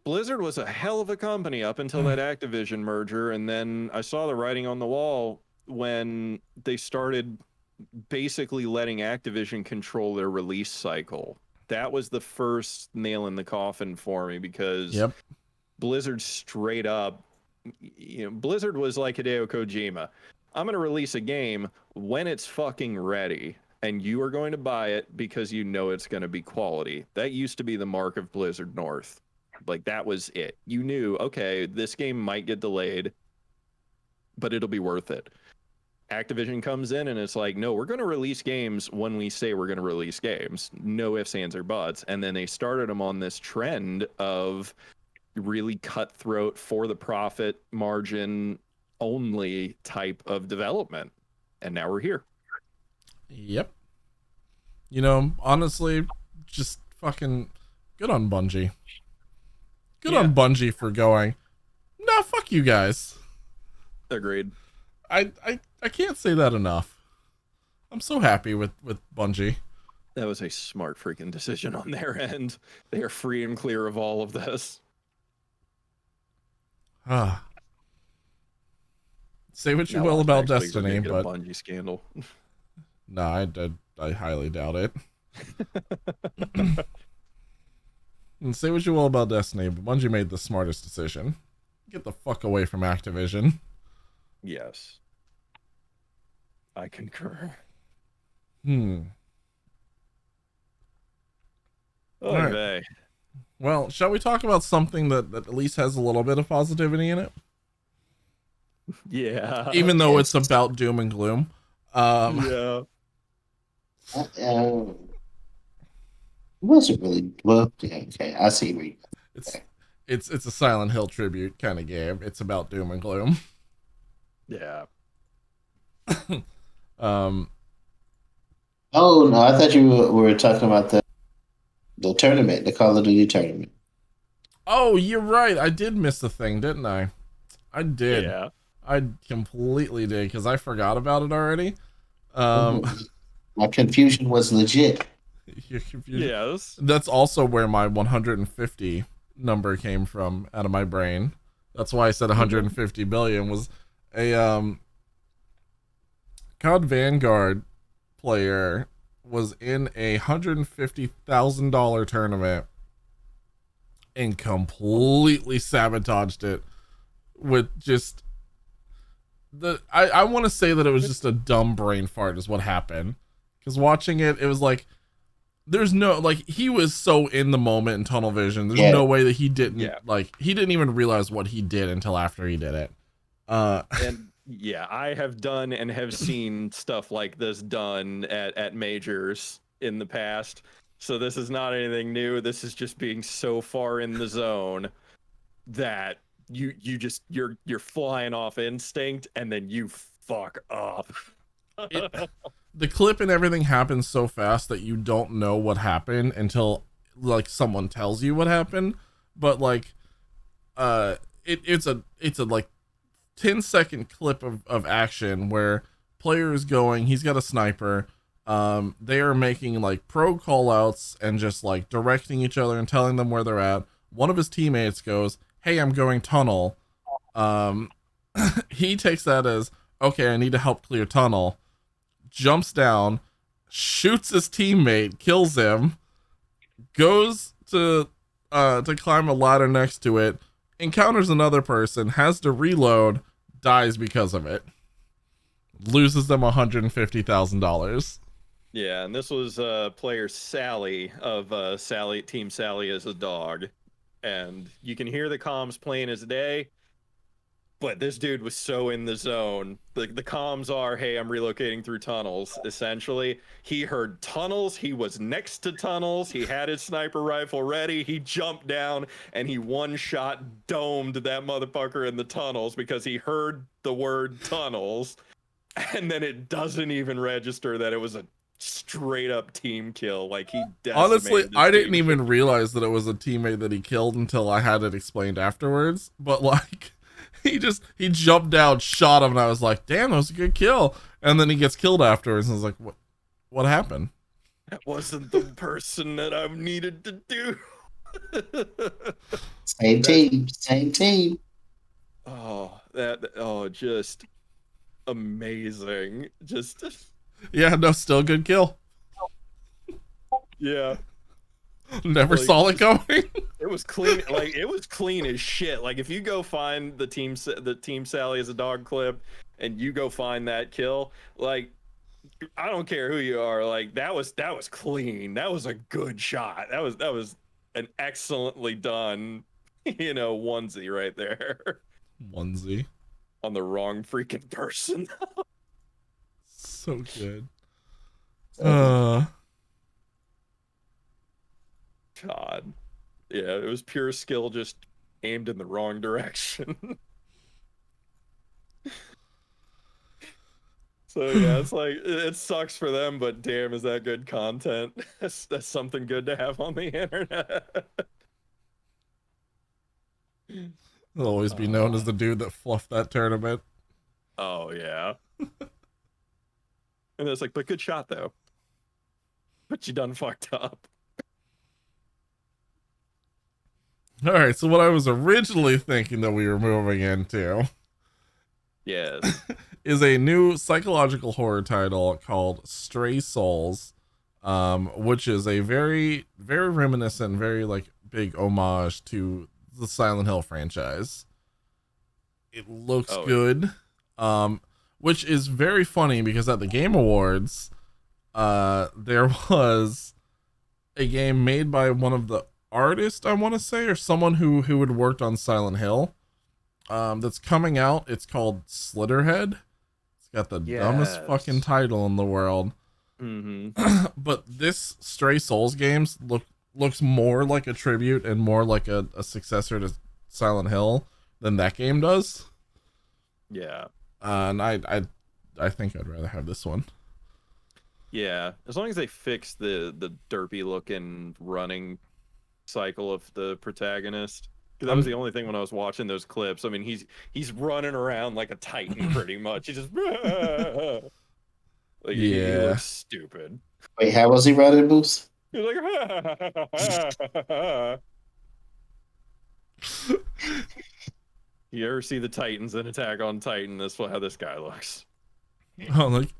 Blizzard was a hell of a company up until that Activision merger, and then I saw the writing on the wall when they started basically letting Activision control their release cycle. That was the first nail in the coffin for me, because Blizzard straight up, Blizzard was like Hideo Kojima. I'm going to release a game when it's fucking ready, and you are going to buy it because you know it's going to be quality. That used to be the mark of Blizzard North. Like, that was it. You knew, okay, this game might get delayed, but it'll be worth it. Activision comes in and it's like, no, we're going to release games when we say we're going to release games. No ifs, ands, or buts. And then they started them on this trend of really cutthroat, for the profit margin only type of development. And now we're here. Yep. Honestly, just fucking good on Bungie. Good on Bungie for going, nah, fuck you guys. Agreed. I can't say that enough. I'm so happy with Bungie. That was a smart freaking decision on their end. They are free and clear of all of this. Say what you will about Destiny, but a Bungie scandal. No, I highly doubt it. And say what you will about Destiny, but Bungie made the smartest decision. Get the fuck away from Activision. Yes. I concur. Okay. Right. Well, shall we talk about something that at least has a little bit of positivity in it? Yeah. Even though it's about doom and gloom. Yeah. It wasn't really okay. I see where you It's a Silent Hill tribute kind of game. It's about doom and gloom. Yeah. Oh no, I thought you were talking about the tournament, the Call of Duty tournament. Oh, you're right. I did miss the thing, didn't I? I did. Yeah. I completely did, because I forgot about it already. My confusion was legit. Your confusion. Yes. That's also where my 150 number came from out of my brain. That's why I said 150 billion was a COD Vanguard player was in a $150,000 tournament and completely sabotaged it with just I want to say that it was just a dumb brain fart is what happened. Because watching it, it was like, there's no, like, he was so in the moment in tunnel vision. There's no way that he didn't, he didn't even realize what he did until after he did it. And yeah, I have done and have seen stuff like this done at majors in the past. So this is not anything new. This is just being so far in the zone that you're flying off instinct and then you fuck up. The clip and everything happens so fast that you don't know what happened until like someone tells you what happened. But like it's a like 10-second clip of action where player is going, he's got a sniper, they are making like pro call outs and just like directing each other and telling them where they're at. One of his teammates goes, "Hey, I'm going tunnel." He takes that as, okay, I need to help clear tunnel, jumps down, shoots his teammate, kills him, goes to climb a ladder next to it, encounters another person, has to reload, dies because of it, loses them $150,000. Yeah, and this was player Sally of Team Sally as a dog, and you can hear the comms plain as day. But this dude was so in the zone. The comms are, "Hey, I'm relocating through tunnels." Essentially, he heard tunnels. He was next to tunnels. He had his sniper rifle ready. He jumped down and he one-shot domed that motherfucker in the tunnels because he heard the word tunnels. And then it doesn't even register that it was a straight-up team kill. Like, he decimated. Honestly, I didn't even realize that it was a teammate that he killed until I had it explained afterwards. But like, he jumped down, shot him, and I was like, damn, that was a good kill. And then he gets killed afterwards, and I was like, what happened? That wasn't the person that I needed to do. Same team. Just amazing. Yeah, no, still good kill. Yeah. Never saw it coming. It was clean. Like, it was clean as shit. Like, if you go find the Team Sally as a dog clip and you go find that kill, like, I don't care who you are, like, that was clean. That was a good shot. That was an excellently done, onesie right there. Onesie on the wrong freaking person. So good. God. Yeah, it was pure skill just aimed in the wrong direction. So yeah, it's like, it sucks for them, but damn, is that good content. That's something good to have on the internet. He'll always be known as the dude that fluffed that tournament. Oh yeah. And it's like, but good shot though. But you done fucked up. All right, so what I was originally thinking that we were moving into, yes, is a new psychological horror title called Stray Souls, which is a very, very reminiscent, very like big homage to the Silent Hill franchise. It looks good, which is very funny because at the Game Awards, there was a game made by one of the artists, I want to say, or someone who had worked on Silent Hill, that's coming out. It's called Slitterhead. It's got the dumbest fucking title in the world. Mm-hmm. But this Stray Souls games looks more like a tribute and more like a successor to Silent Hill than that game does. Yeah. And I think I'd rather have this one. Yeah, as long as they fix the derpy looking running cycle of the protagonist. That was the only thing when I was watching those clips. I mean, he's running around like a titan pretty much. He's just like, he looks stupid. Wait, how was he running, Moose? He's like, you ever see the Titans in Attack on Titan? That's how this guy looks. Oh, like.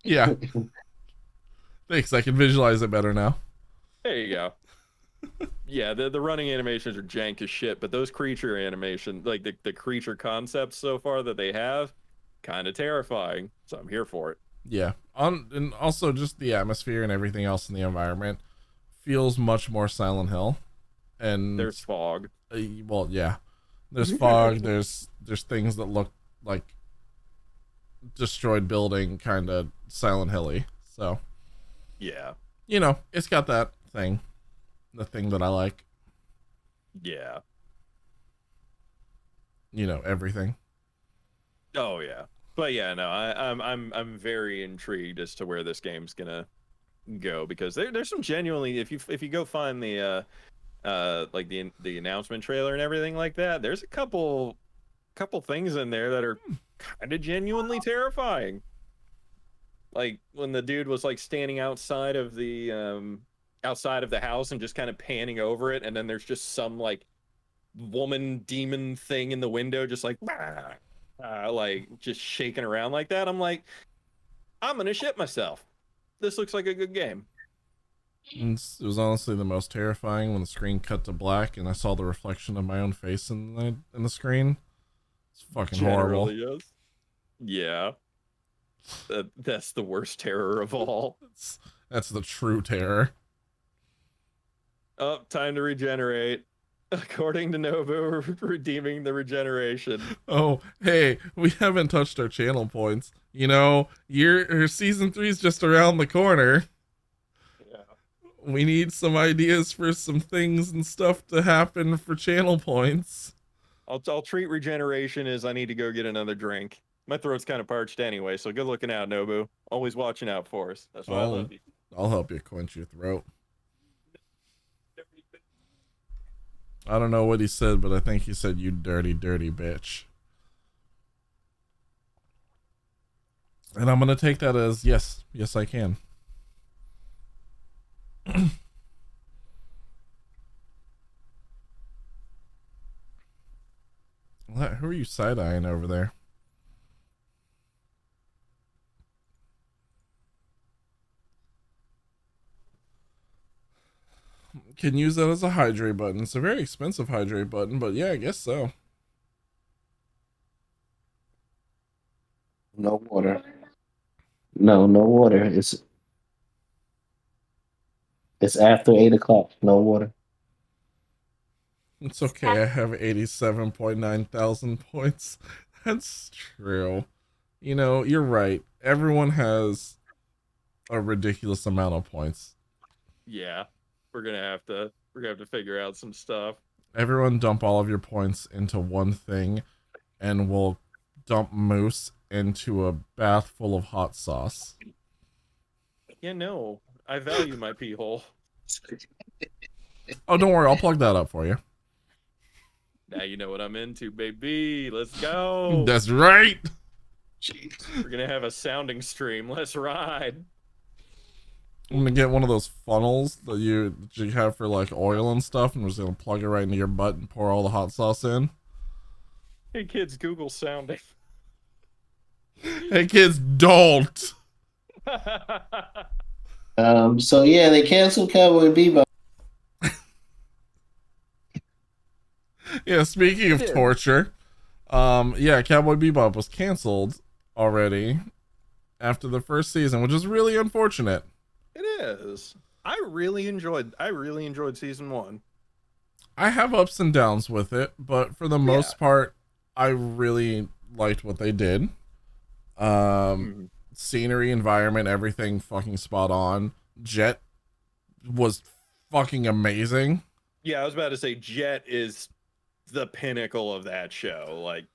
Yeah. Thanks, I can visualize it better now. There you go. Yeah, the running animations are jank as shit, but those creature animation, like the creature concepts so far that they have, kind of terrifying. So I'm here for it. Yeah. And also just the atmosphere and everything else in the environment feels much more Silent Hill. And there's fog. Well, yeah. There's fog, there's things that look like destroyed building, kind of Silent Hilly. So, yeah. You know, it's got that thing. The thing that I like. Yeah. You know, everything. Oh yeah. But yeah, no, I'm very intrigued as to where this game's gonna go, because there's some genuinely, if you go find the like the announcement trailer and everything like that, there's a couple things in there that are kind of genuinely terrifying. Like when the dude was like standing outside of the house and just kind of panning over it, and then there's just some like woman demon thing in the window just like just shaking around like that. I'm like, I'm gonna shit myself. This looks like a good game. It was honestly the most terrifying when the screen cut to black and I saw the reflection of my own face in the screen. It's fucking horrible. Is. Yeah. That's the worst terror of all. That's the true terror. Oh, time to regenerate. According to Nobu, redeeming the regeneration. Oh, hey, we haven't touched our channel points. You know, season 3 is just around the corner. Yeah. We need some ideas for some things and stuff to happen for channel points. I'll treat regeneration as I need to go get another drink. My throat's kind of parched anyway, so good looking out, Nobu. Always watching out for us. That's why I love you. I'll help you quench your throat. I don't know what he said, but I think he said, "You dirty, dirty bitch." And I'm going to take that as, yes, I can. Who are you side-eyeing over there? Can use that as a hydrate button. It's a very expensive hydrate button, but yeah, I guess so. No water. No water. It's after 8 o'clock. No water. It's okay. I have 87.9 thousand points. That's true. You know, you're right. Everyone has a ridiculous amount of points. Yeah. We're gonna have to figure out some stuff. Everyone dump all of your points into one thing, and we'll dump Moose into a bath full of hot sauce. Yeah, no. I value my pee hole. Oh, don't worry, I'll plug that up for you. Now you know what I'm into, baby. Let's go. That's right. Jeez. We're gonna have a sounding stream. Let's ride. I'm gonna get one of those funnels that you have for like oil and stuff, and we're just gonna plug it right into your butt and pour all the hot sauce in. Hey kids, Google sounding. Hey kids, don't. So yeah, they canceled Cowboy Bebop. Yeah, speaking of torture, yeah, Cowboy Bebop was canceled already after the first season, which is really unfortunate. It is. I really enjoyed season 1. I have ups and downs with it, but for the most part, I really liked what they did. Scenery, environment, everything fucking spot on. Jet was fucking amazing. Yeah, I was about to say Jet is the pinnacle of that show. Like,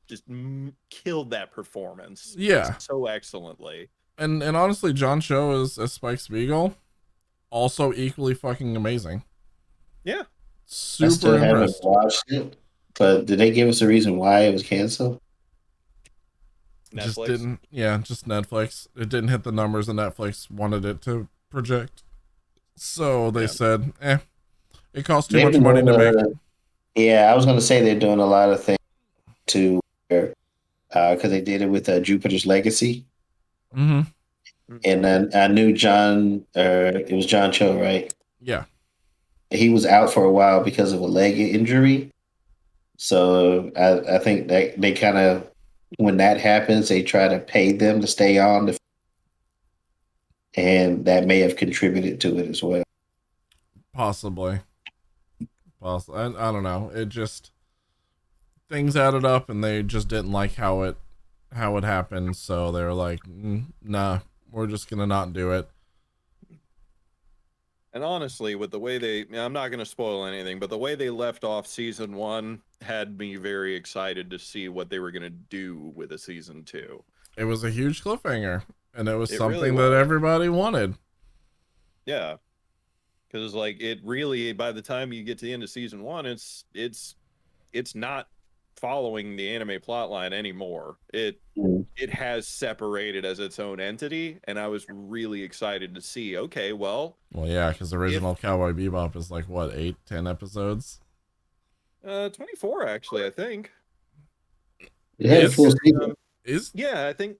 just killed that performance. Yeah, so excellently. And honestly, John Cho as Spike Spiegel, also equally fucking amazing. Yeah, super I still impressed. Haven't watched it, but did they give us a reason why it was canceled? Netflix. Just didn't. Yeah, just Netflix. It didn't hit the numbers that Netflix wanted it to project. So they said, it costs too much money to make. Yeah, I was gonna say they're doing a lot of things to, because they did it with Jupiter's Legacy. Mm-hmm. And then I knew it was John Cho, right? Yeah. He was out for a while because of a leg injury. So I think that they kind of, when that happens, they try to pay them to stay on, and that may have contributed to it as well. Possibly. I don't know. It just, things added up, and they just didn't like how it happened. So they were like, nah, we're just gonna not do it. And honestly, with the way I'm not going to spoil anything, but the way they left off season 1 had me very excited to see what they were going to do with a season 2. It was a huge cliffhanger, and it was something really that was. everybody wanted. Yeah. Because like it really, by the time you get to the end of season 1, it's not following the anime plotline anymore. It has separated as its own entity, and I was really excited to see. Okay, well, yeah, because original Cowboy Bebop is like what, 8-10 episodes? 24 actually, I think. Yeah, Yeah, I think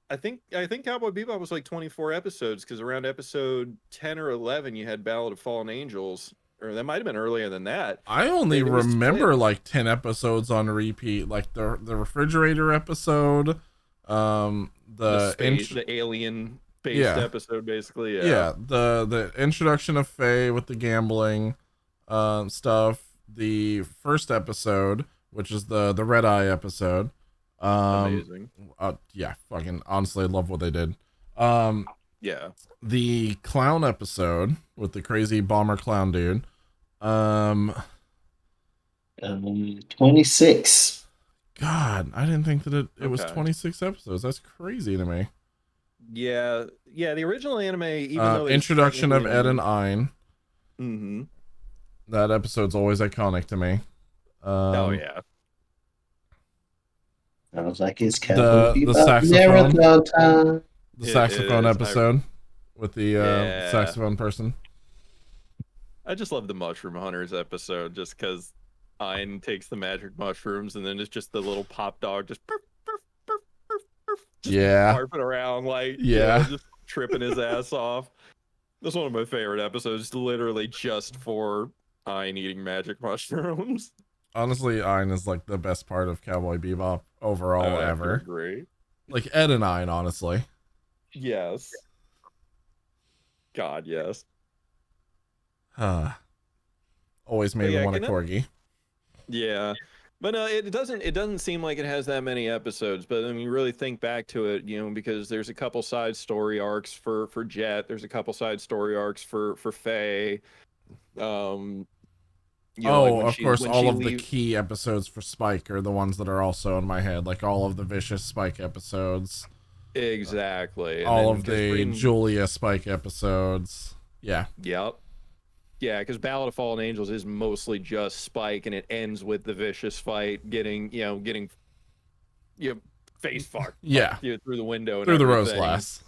Cowboy Bebop was like 24 episodes, because around episode 10 or 11 you had Ballad of Fallen Angels, or that might have been earlier than that. I only remember like 10 episodes on repeat, like the refrigerator episode, the alien based episode, basically. Yeah, the introduction of Faye with the gambling stuff, the first episode, which is the Red Eye episode. Amazing. Yeah, fucking honestly love what they did. Yeah. The clown episode with the crazy bomber clown dude. 26. God, I didn't think that it was 26 episodes. That's crazy to me. Yeah, the original anime, even though introduction of Ed and Ein. Mm-hmm. That episode's always iconic to me. Oh yeah. I was like, it's the saxophone. The saxophone episode with the saxophone person. I just love the Mushroom Hunters episode, just because Ein takes the magic mushrooms, and then it's just the little pop dog just harping around, like, just tripping his ass off. That's one of my favorite episodes, literally just for Ein eating magic mushrooms. Honestly, Ein is like the best part of Cowboy Bebop overall ever. Agree. Like Ed and Ein, honestly. Yes. God, yes. Always made me want a corgi. Yeah. But no, it doesn't seem like it has that many episodes. But I mean, you really think back to it, because there's a couple side story arcs for Jet. There's a couple side story arcs for Faye. Of course, all of the key episodes for Spike are the ones that are also in my head, like all of the Vicious Spike episodes. Exactly. All of the Julia Spike episodes. Yeah. Yep. Yeah, because Ballad of Fallen Angels is mostly just Spike, and it ends with the Vicious fight getting face fucked. Yeah. Through the window. Through the rose glass.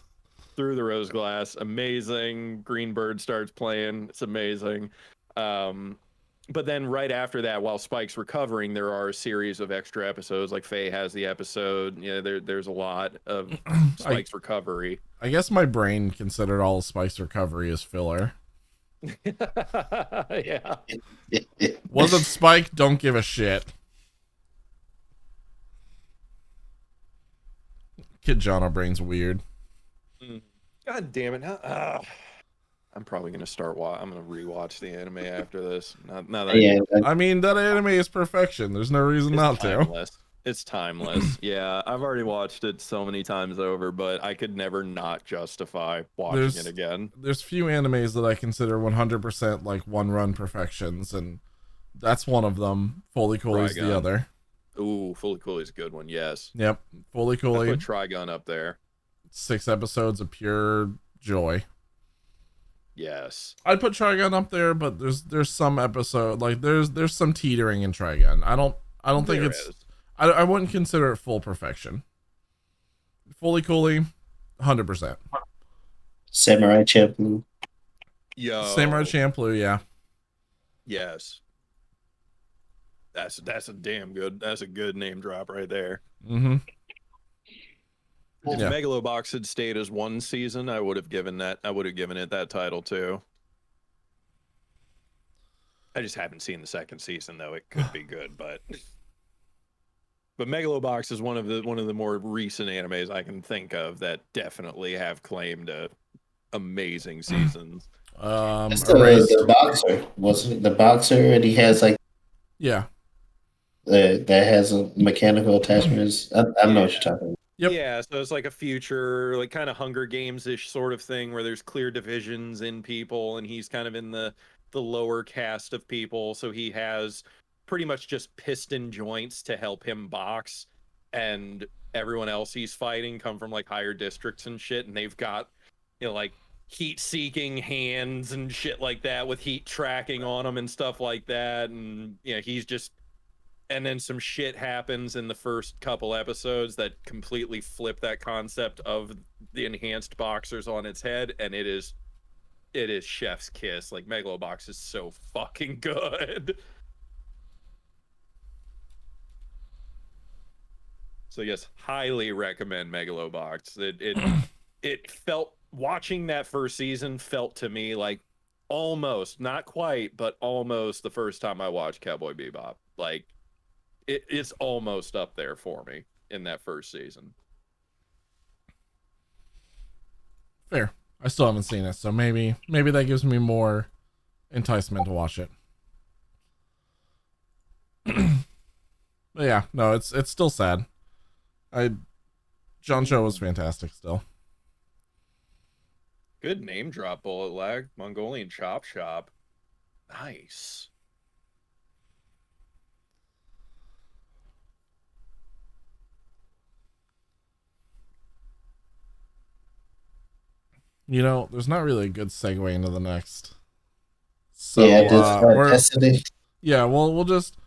Through the rose glass. Amazing. Greenbird starts playing. It's amazing. But then right after that, while Spike's recovering, there are a series of extra episodes. Like Faye has the episode. There's a lot of Spike's recovery. I guess my brain considered all of Spike's recovery as filler. Yeah. Wasn't Spike? Don't give a shit. Kid Jono brain's weird. God damn it! I'm probably gonna I'm gonna rewatch the anime after this. I mean, that anime is perfection. There's no reason not to. It's timeless. Yeah, I've already watched it so many times over, but I could never not justify watching it again. There's few animes that I consider 100% like one-run perfections, and that's one of them. Fully Cooley's the other. Ooh, Fully Cooley's a good one. Yes. Yep, Fully Cooley. I put Trigun up there. 6 episodes of pure joy. Yes. I'd put Trigun up there, but there's some episode like there's some teetering in Trigun. I don't think it's. I wouldn't consider it full perfection. Fully Cooley, 100%. Samurai Champloo. Samurai Champloo, yeah. Yes. That's a damn good. That's a good name drop right there. Mm-hmm. If Megalobox had stayed as one season, I would have given it that title too. I just haven't seen the second season though. It could be good, but Megalobox is one of the more recent animes I can think of that definitely have claimed amazing seasons. It's the boxer, wasn't it? The boxer, and he has like yeah, that has a mechanical attachments. I know what you're talking about. Yep. Yeah, so it's like a future, like kind of Hunger Games-ish sort of thing where there's clear divisions in people, and he's kind of in the lower caste of people, so he has pretty much just piston joints to help him box, and everyone else he's fighting come from like higher districts and shit, and they've got, you know, like heat-seeking hands and shit like that with heat tracking on them and stuff like that, and you know, he's just. And then some shit happens in the first couple episodes that completely flip that concept of the enhanced boxers on its head, and it is chef's kiss. Like, Megalobox is so fucking good. So yes, highly recommend Megalobox. It felt, watching that first season felt to me like almost, not quite, but almost the first time I watched Cowboy Bebop. Like, it's almost up there for me in that first season. Fair. I still haven't seen it, so maybe that gives me more enticement to watch it. But yeah, no, it's still sad. John Cho was fantastic still. Good name drop, Bullet Lag. Mongolian Chop Shop. Nice. You know, there's not really a good segue into the next. So yeah, Destiny. Yeah, well, we'll just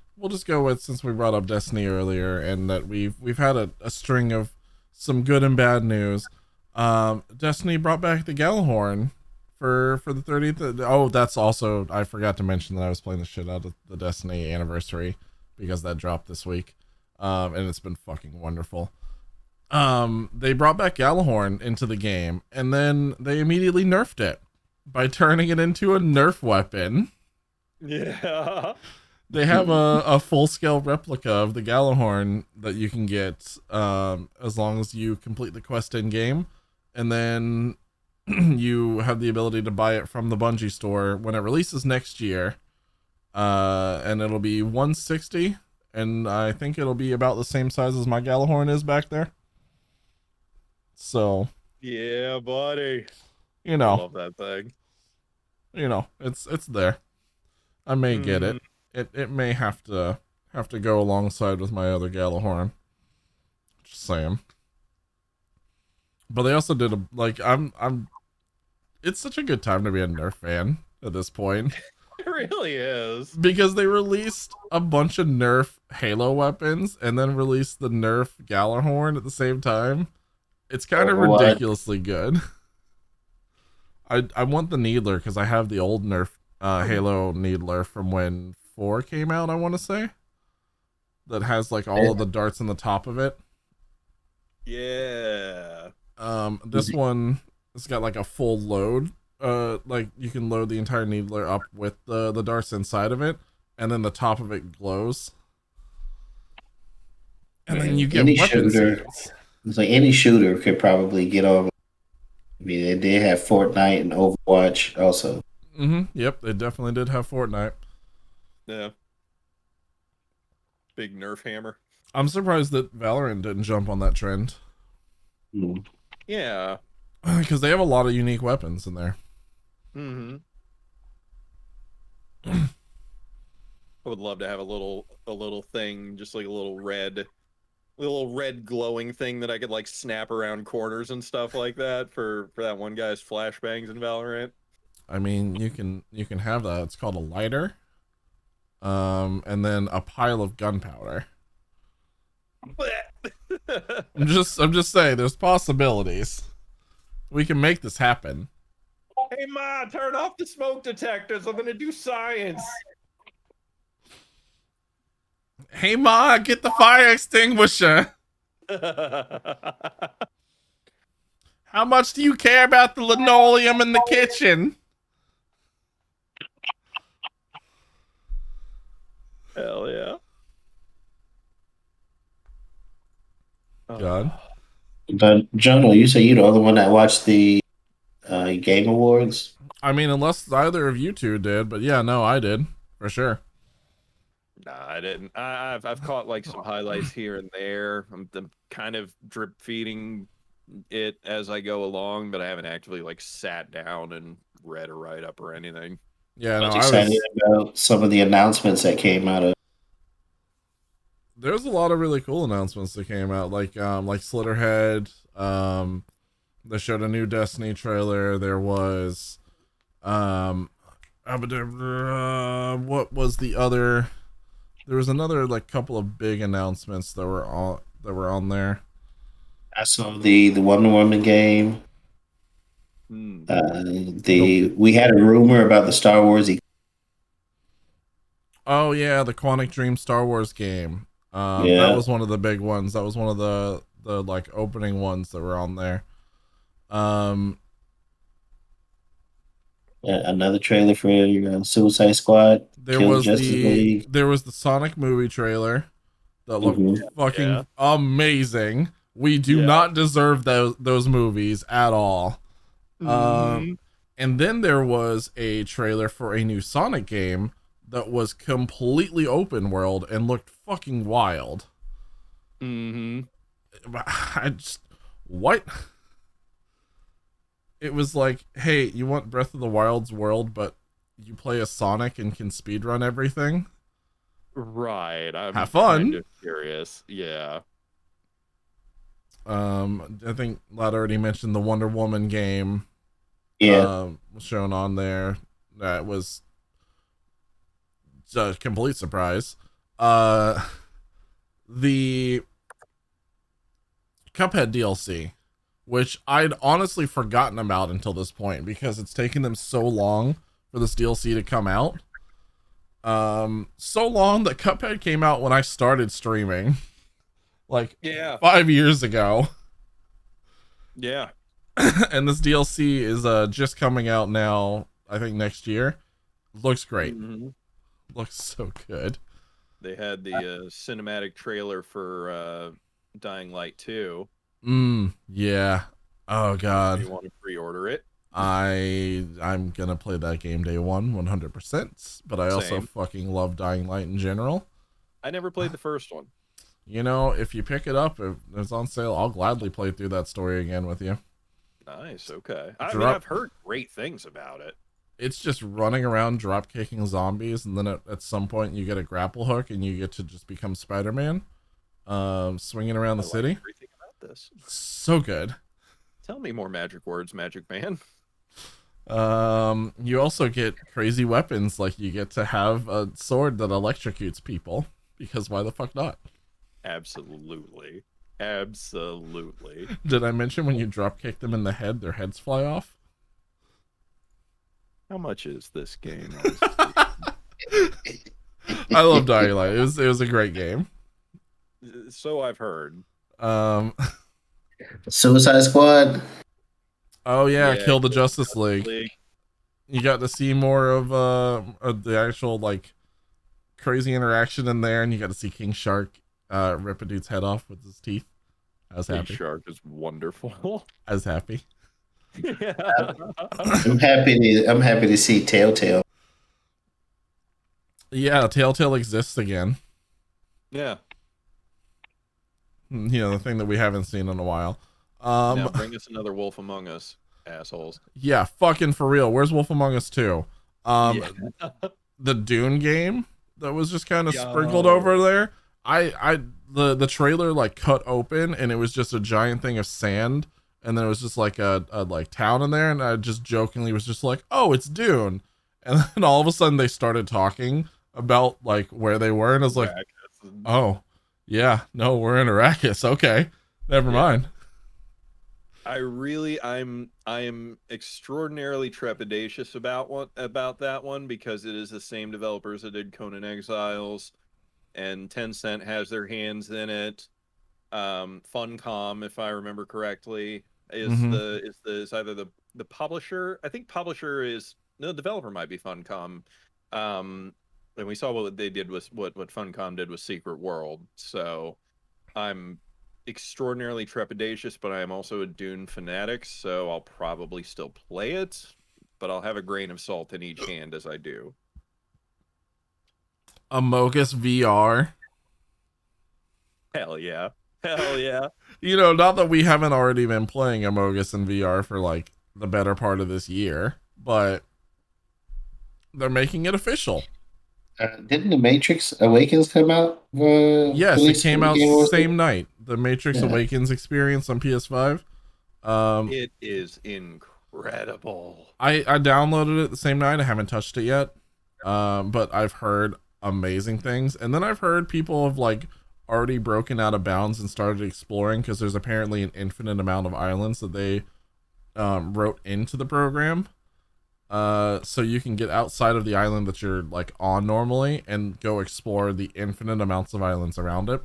go with, since we brought up Destiny earlier, and that we've had a string of some good and bad news. Destiny brought back the Gjallarhorn for the 30th. Oh, that's also, I forgot to mention that I was playing the shit out of the Destiny anniversary because that dropped this week, and it's been fucking wonderful. They brought back Gjallarhorn into the game, and then they immediately nerfed it by turning it into a nerf weapon. Yeah. They have a full-scale replica of the Gjallarhorn that you can get as long as you complete the quest in-game, and then you have the ability to buy it from the Bungie store when it releases next year, and it'll be $160, and I think it'll be about the same size as my Gjallarhorn is back there. So yeah, buddy. You know, I love that thing. You know, it's there. I may get it. It may have to go alongside with my other Gjallarhorn. Just saying. But they also did it's such a good time to be a Nerf fan at this point. It really is. Because they released a bunch of Nerf Halo weapons and then released the Nerf Gjallarhorn at the same time. It's kind of ridiculously good. I want the Needler because I have the old Nerf Halo Needler from when 4 came out, I want to say. That has like all of the darts in the top of it. Yeah. This one has got like a full load. Like you can load the entire Needler up with the darts inside of it, and then the top of it glows. And then you get weapon seeds. It's like any shooter could probably get over. I mean, they have Fortnite and Overwatch also. Yep, they definitely did have Fortnite. Yeah. Big Nerf hammer. I'm surprised that Valorant didn't jump on that trend. Yeah. Because they have a lot of unique weapons in there. I would love to have a little thing, just like a little red glowing thing that I could like snap around corners and stuff like that for that one guy's flashbangs in Valorant. I mean, you can have that. It's called a lighter. And then a pile of gunpowder. I'm just saying, there's possibilities. We can make this happen. Hey Ma, turn off the smoke detectors. I'm gonna do science. Hey Ma, get the fire extinguisher. How much do you care about the linoleum in the kitchen? God. But Jonah, you say you're the only one that watched the Game Awards. I mean, unless either of you two did, but yeah, no, I did for sure. Nah, I didn't. I've caught like some highlights here and there. I'm kind of drip feeding it as I go along, but I haven't actually like sat down and read a write up or anything. Yeah, I no, was I excited was. about some of the announcements that came out of. There's a lot of really cool announcements that came out, like Slitterhead. They showed a new Destiny trailer. There was, what was the other? There was another like couple of big announcements that were on there. I saw the Wonder Woman game. We had a rumor about the Star Wars. Oh yeah, the Quantic Dream Star Wars game. Yeah. That was one of the big ones. That was one of the like opening ones that were on there. Another trailer for Suicide Squad. There was the Sonic movie trailer that looked fucking amazing. We do not deserve those movies at all. And then there was a trailer for a new Sonic game that was completely open world and looked fucking wild. I just what? It was like, hey, you want Breath of the Wild's world, but you play a Sonic and can speedrun everything? Right. I'm Have fun. Kind of curious. Yeah. I think Lad already mentioned the Wonder Woman game. Yeah. Was shown on there. That was a complete surprise. The Cuphead DLC, which I'd honestly forgotten about until this point because it's taken them so long for this DLC to come out. So long that Cuphead came out when I started streaming, like 5 years ago. Yeah. And this DLC is just coming out now, I think next year. Looks great. Looks so good. They had the cinematic trailer for Dying Light 2. Yeah. Oh god. You want to pre-order it? I'm gonna play that game day one 100%, but I also fucking love Dying Light in general. I never played the first one. You know, if you pick it up, if it's on sale, I'll gladly play through that story again with you. Nice. Okay. I mean, I've heard great things about it. It's just running around drop kicking zombies, and then at some point you get a grapple hook and you get to just become Spider-Man, swinging around the city. Everything about this. So good. Tell me more magic words, Magic Man. You also get crazy weapons, like you get to have a sword that electrocutes people, because why the fuck not? Absolutely. Absolutely. Did I mention when you drop kick them in the head, their heads fly off? How much is this game? I love Dying Light. It was a great game. So I've heard. Suicide Squad. Oh yeah, Kill the Justice League. You got to see more of the actual like crazy interaction in there, and you got to see King Shark rip a dude's head off with his teeth. I was happy. King Shark is wonderful. I was happy. Yeah. I'm happy to see Telltale. Yeah, Telltale exists again. Yeah. You know, the thing that we haven't seen in a while. Now bring us another Wolf Among Us, assholes. Yeah, fucking for real. Where's Wolf Among Us 2? The Dune game that was just kind of sprinkled over there. The trailer like cut open and it was just a giant thing of sand, and then it was just like a like town in there, and I just jokingly was just like, oh, it's Dune. And then all of a sudden they started talking about like where they were, and I was like, oh yeah, no, we're in Arrakis. Okay, never mind. I'm extraordinarily trepidatious about that one, because it is the same developers that did Conan Exiles, and Tencent has their hands in it. Funcom, if I remember correctly, is either the publisher. I think the developer might be Funcom. And we saw what they did with what Funcom did with Secret World. So I'm extraordinarily trepidatious, but I am also a Dune fanatic, so I'll probably still play it, but I'll have a grain of salt in each hand as I do. Amogus VR. Hell yeah. Hell yeah. You know, not that we haven't already been playing Amogus in VR for like the better part of this year, but they're making it official. Didn't The Matrix Awakens come out? Yes, it came out same night. The Matrix Awakens experience on PS5. It is incredible. I downloaded it the same night. I haven't touched it yet, but I've heard amazing things. And then I've heard people have like already broken out of bounds and started exploring because there's apparently an infinite amount of islands that they wrote into the program. So you can get outside of the island that you're like on normally and go explore the infinite amounts of islands around it.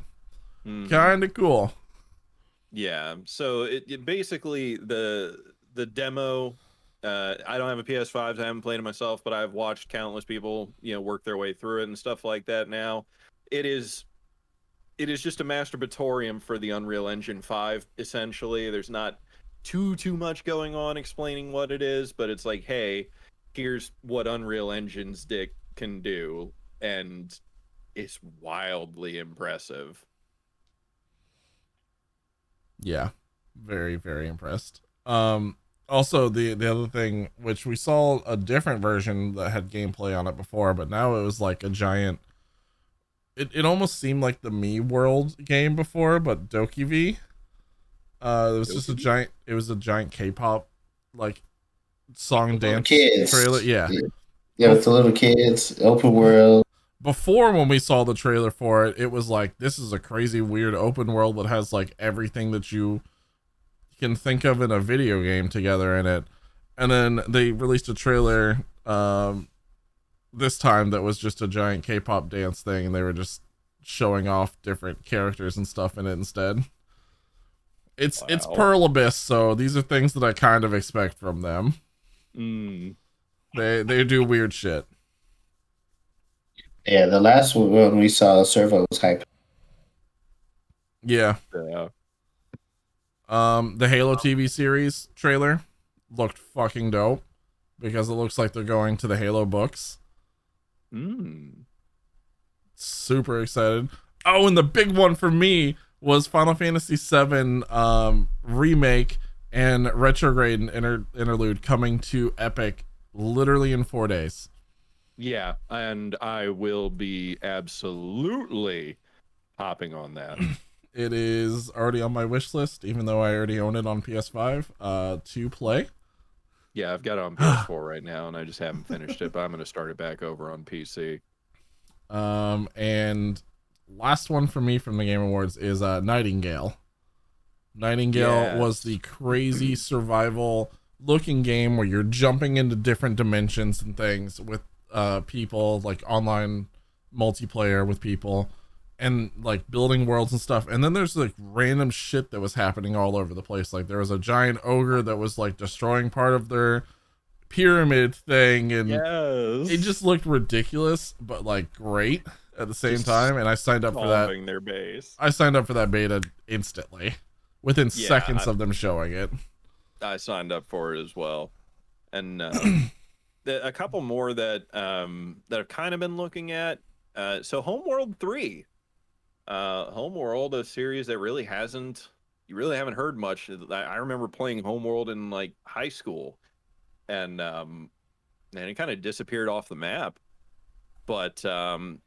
Kind of cool. Yeah. So it basically the demo. I don't have a PS5, so I haven't played it myself, but I've watched countless people, work their way through it and stuff like that. Now, it is just a masturbatorium for the Unreal Engine 5. Essentially, there's not too much going on explaining what it is, but it's like, hey, here's what Unreal Engine's dick can do, and it's wildly impressive. Yeah, very, very impressed. Also, the other thing, which we saw a different version that had gameplay on it before, but now it was like a giant. It almost seemed like the Me World game before, but DokiV. It was just a giant. It was a giant K-pop like song dance trailer. Yeah, with the little kids, open world. Before, when we saw the trailer for it, it was like, this is a crazy weird open world that has like everything that you can think of in a video game together in it. And then they released a trailer this time that was just a giant K-pop dance thing, and they were just showing off different characters and stuff in it instead. It's Pearl Abyss, so these are things that I kind of expect from them. They do weird shit. Yeah, the last one we saw, Servo was hype. Yeah. The Halo TV series trailer looked fucking dope because it looks like they're going to the Halo books. Super excited. Oh, and the big one for me was Final Fantasy VII remake and retrograde interlude coming to Epic literally in 4 days. Yeah, and I will be absolutely hopping on that. It is already on my wish list, even though I already own it on PS5 to play. Yeah, I've got it on PS4 right now, and I just haven't finished it, but I'm going to start it back over on PC. And last one for me from the Game Awards is Nightingale. Nightingale was the crazy survival looking game where you're jumping into different dimensions and things with people, like online multiplayer with people, and like building worlds and stuff. And then there's like random shit that was happening all over the place. Like there was a giant ogre that was like destroying part of their pyramid thing, and it just looked ridiculous but like great at the same time. And I signed up for that. Their base. I signed up for that beta instantly within seconds of them showing it. I signed up for it as well. And a couple more that I've kind of been looking at. So Homeworld 3. Homeworld, a series that you really haven't heard much. I remember playing Homeworld in like high school, and it kind of disappeared off the map. But I'm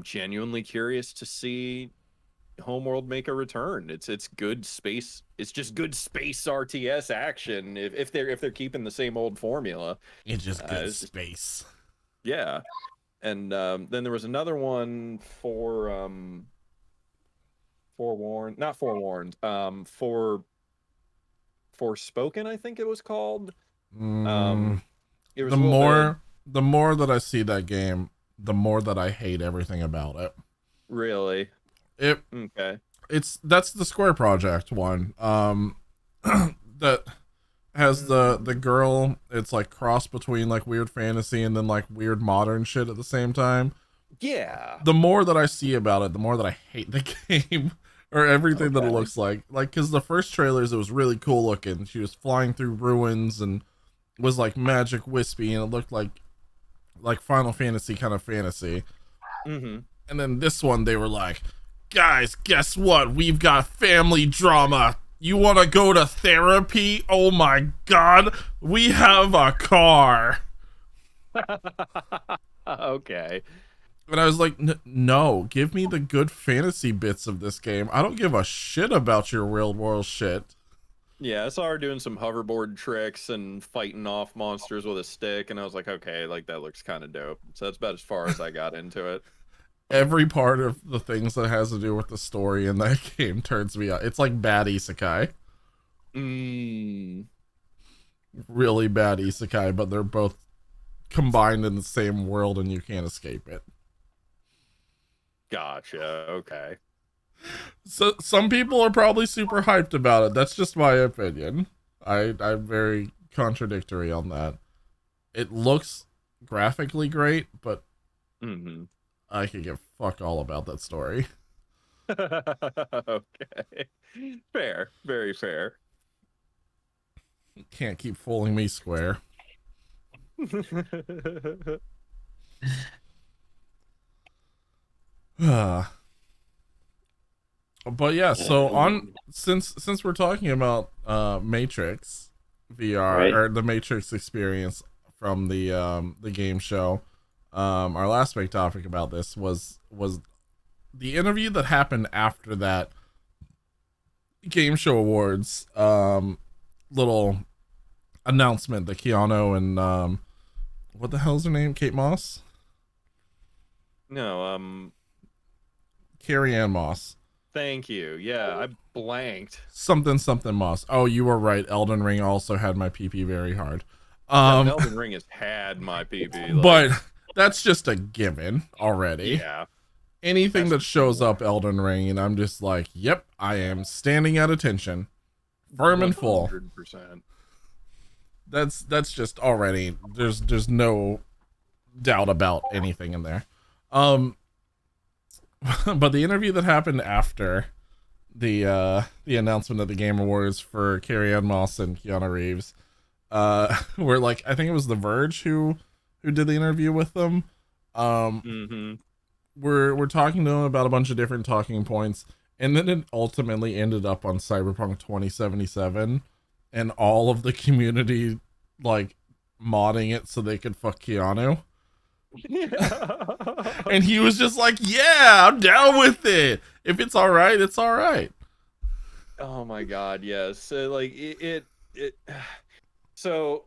genuinely curious to see Homeworld make a return. It's good space. It's just good space RTS action. If they're keeping the same old formula, it's just good space. Yeah, and then there was another one for Forewarned, not Forewarned. Forspoken, I think it was called. It was the more that I see that game, the more that I hate everything about it. Really? Okay. That's the Square Project one. That has the girl. It's like cross between like weird fantasy and then like weird modern shit at the same time. Yeah. The more that I see about it, the more that I hate the game. or everything that it looks like. Like, because the first trailers, it was really cool looking. She was flying through ruins and was like magic wispy, and it looked like Final Fantasy kind of fantasy. Mm-hmm. And then this one, they were like, guys, guess what? We've got family drama. You want to go to therapy? Oh my god, we have a car. Okay. And I was like, no, give me the good fantasy bits of this game. I don't give a shit about your real world shit. Yeah, I saw her doing some hoverboard tricks and fighting off monsters with a stick, and I was like, okay, like that looks kind of dope. So that's about as far as I got into it. Every part of the things that has to do with the story in that game turns me on. It's like bad isekai. Really bad isekai, but they're both combined in the same world and you can't escape it. Gotcha. Okay. So some people are probably super hyped about it. That's just my opinion. I'm very contradictory on that. It looks graphically great, but I could give fuck all about that story. Okay. Fair. Very fair. Can't keep fooling me, Square. But yeah, so since we're talking about Matrix VR, right, or the Matrix experience from the game show, our last big topic about this was the interview that happened after that game show awards little announcement that Keanu and what the hell's her name? Kate Moss? No, Carrie-Anne Moss. Thank you. Yeah, I blanked. Something Moss. Oh, you were right. Elden Ring also had my PP very hard. Elden Ring has had my PP. Like, but that's just a given already. Yeah. Anything that shows up Elden Ring, and I'm just like, yep, I am standing at attention. Firm and full. 100%. That's just already, there's no doubt about anything in there. But the interview that happened after the announcement of the Game Awards for Carrie-Anne Moss and Keanu Reeves, where like I think it was The Verge who did the interview with them. We're talking to them about a bunch of different talking points, and then it ultimately ended up on Cyberpunk 2077, and all of the community like modding it so they could fuck Keanu. Yeah. And he was just like, yeah, I'm down with it. If it's all right, it's all right. Oh my god, yes. So like it so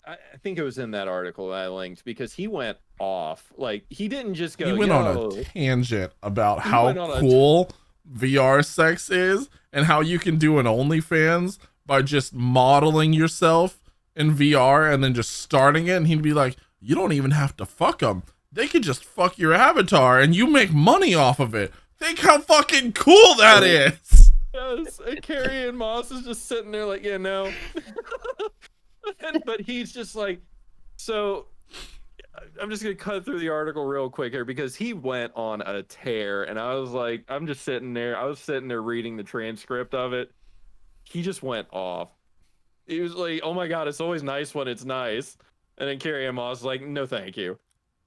I think it was in that article that I linked, because he went off. Like, he didn't just go, he went on a tangent about how cool VR sex is and how you can do an OnlyFans by just modeling yourself in VR and then just starting it. And he'd be like, you don't even have to fuck them. They could just fuck your avatar and you make money off of it. Think how fucking cool that is. Yes, and Carrie-Anne Moss is just sitting there like, yeah, no. But he's just like, so I'm just gonna cut through the article real quick here, because he went on a tear, and I was like, I was sitting there reading the transcript of it. He just went off. He was like, oh my god, it's always nice when it's nice. And then Carrie-Anne Moss was like, no thank you.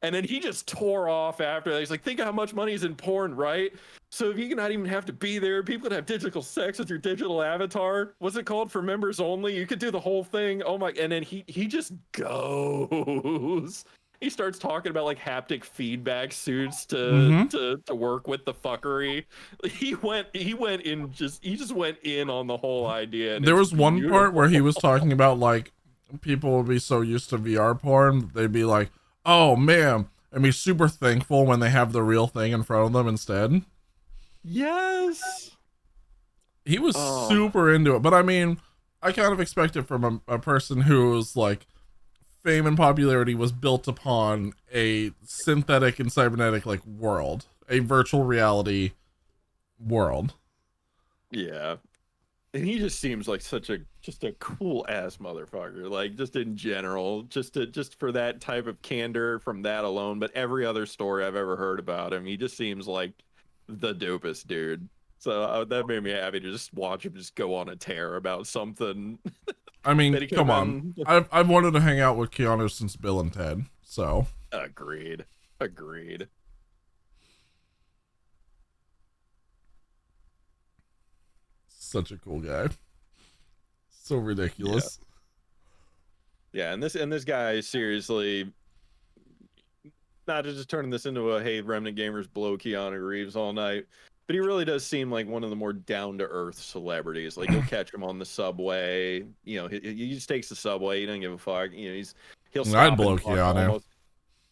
And then he just tore off after that. He's like, think of how much money is in porn, right? So if you can not even have to be there, people can have digital sex with your digital avatar. What's it called? For members only? You could do the whole thing. Oh my, and then he just goes. He starts talking about like haptic feedback suits to work with the fuckery. He just went in on the whole idea. There was one part where he was talking about like people would be so used to VR porn, they'd be like, oh man, and be super thankful when they have the real thing in front of them instead. Yes. He was super into it. But I mean, I kind of expected from a person whose like fame and popularity was built upon a synthetic and cybernetic like world, a virtual reality world. Yeah. And he just seems like such a cool ass motherfucker, like just in general, just for that type of candor from that alone. But every other story I've ever heard about him, he just seems like the dopest dude. So that made me happy to just watch him just go on a tear about something. I mean, come on. I've wanted to hang out with Keanu since Bill and Ted, so. Agreed. Such a cool guy. So ridiculous. Yeah, and this guy seriously, not just turning this into a hey, Remnant gamers blow Keanu Reeves all night, but he really does seem like one of the more down to earth celebrities. Like, you'll catch him on the subway. You know, he just takes the subway. He doesn't give a fuck. You know, he'll stop. I'd blow Keanu.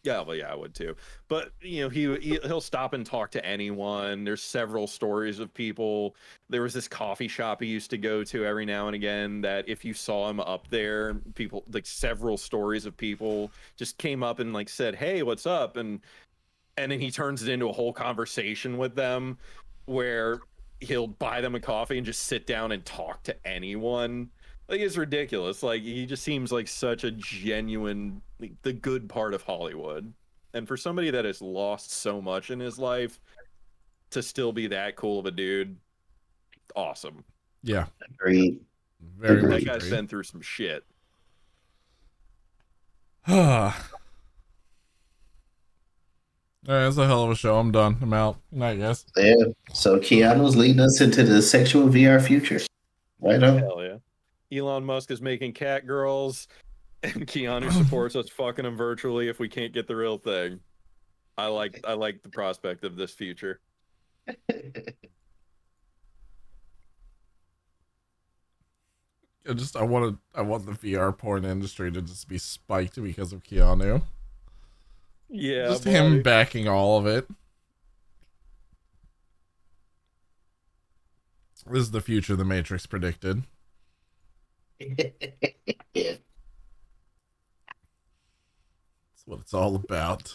Yeah, well, yeah, I would too. But you know, he'll stop and talk to anyone. There's several stories of people. There was this coffee shop he used to go to every now and again that if you saw him up there, people, like, several stories of people just came up and like said, "Hey, what's up?" And then he turns it into a whole conversation with them where he'll buy them a coffee and just sit down and talk to anyone. Like, it's ridiculous. Like, he just seems like such a genuine, like, the good part of Hollywood. And for somebody that has lost so much in his life to still be that cool of a dude, awesome. Yeah. Agreed. Very much. That guy's been through some shit. Alright, that's a hell of a show. I'm done. I'm out. Good night, guys. Yeah. So Keanu's leading us into the sexual VR future. Right on. Hell yeah. Elon Musk is making cat girls, and Keanu supports us fucking him virtually if we can't get the real thing. I like the prospect of this future. I want the VR porn industry to just be spiked because of Keanu. Yeah, just him backing all of it. This is the future the Matrix predicted. Yeah. That's what it's all about.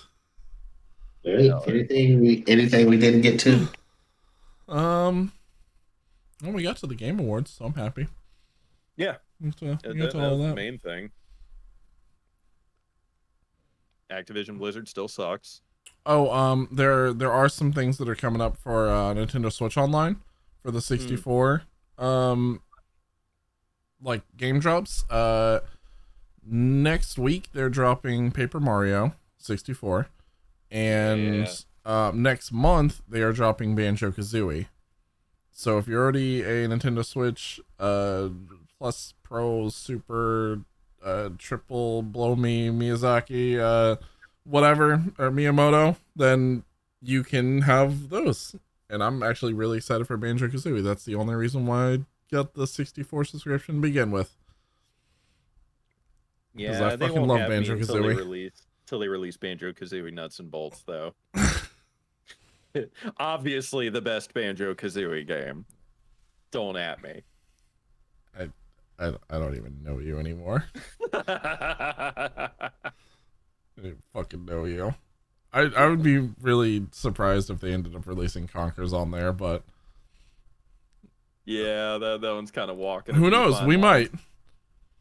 Anything we didn't get to? Well, we got to the Game Awards, so I'm happy. Yeah, we got to that all was that. the main thing. Activision Blizzard still sucks. Oh, there are some things that are coming up for Nintendo Switch Online for the 64. Like game drops. Next week they're dropping Paper Mario 64, and next month they are dropping Banjo-Kazooie. So if you're already a Nintendo Switch Plus, Pro, Super, Triple, Blow Me, Miyazaki, whatever, or Miyamoto, then you can have those. And I'm actually really excited for Banjo-Kazooie. That's the only reason why I got the 64 subscription to begin with. Yeah, I fucking love Banjo-Kazooie. Until they release Banjo-Kazooie Nuts and Bolts, though. Obviously the best Banjo-Kazooie game. Don't at me. I don't even know you anymore. I didn't fucking know you. I would be really surprised if they ended up releasing Conkers on there, but yeah, that one's kind of walking. Who knows? We might.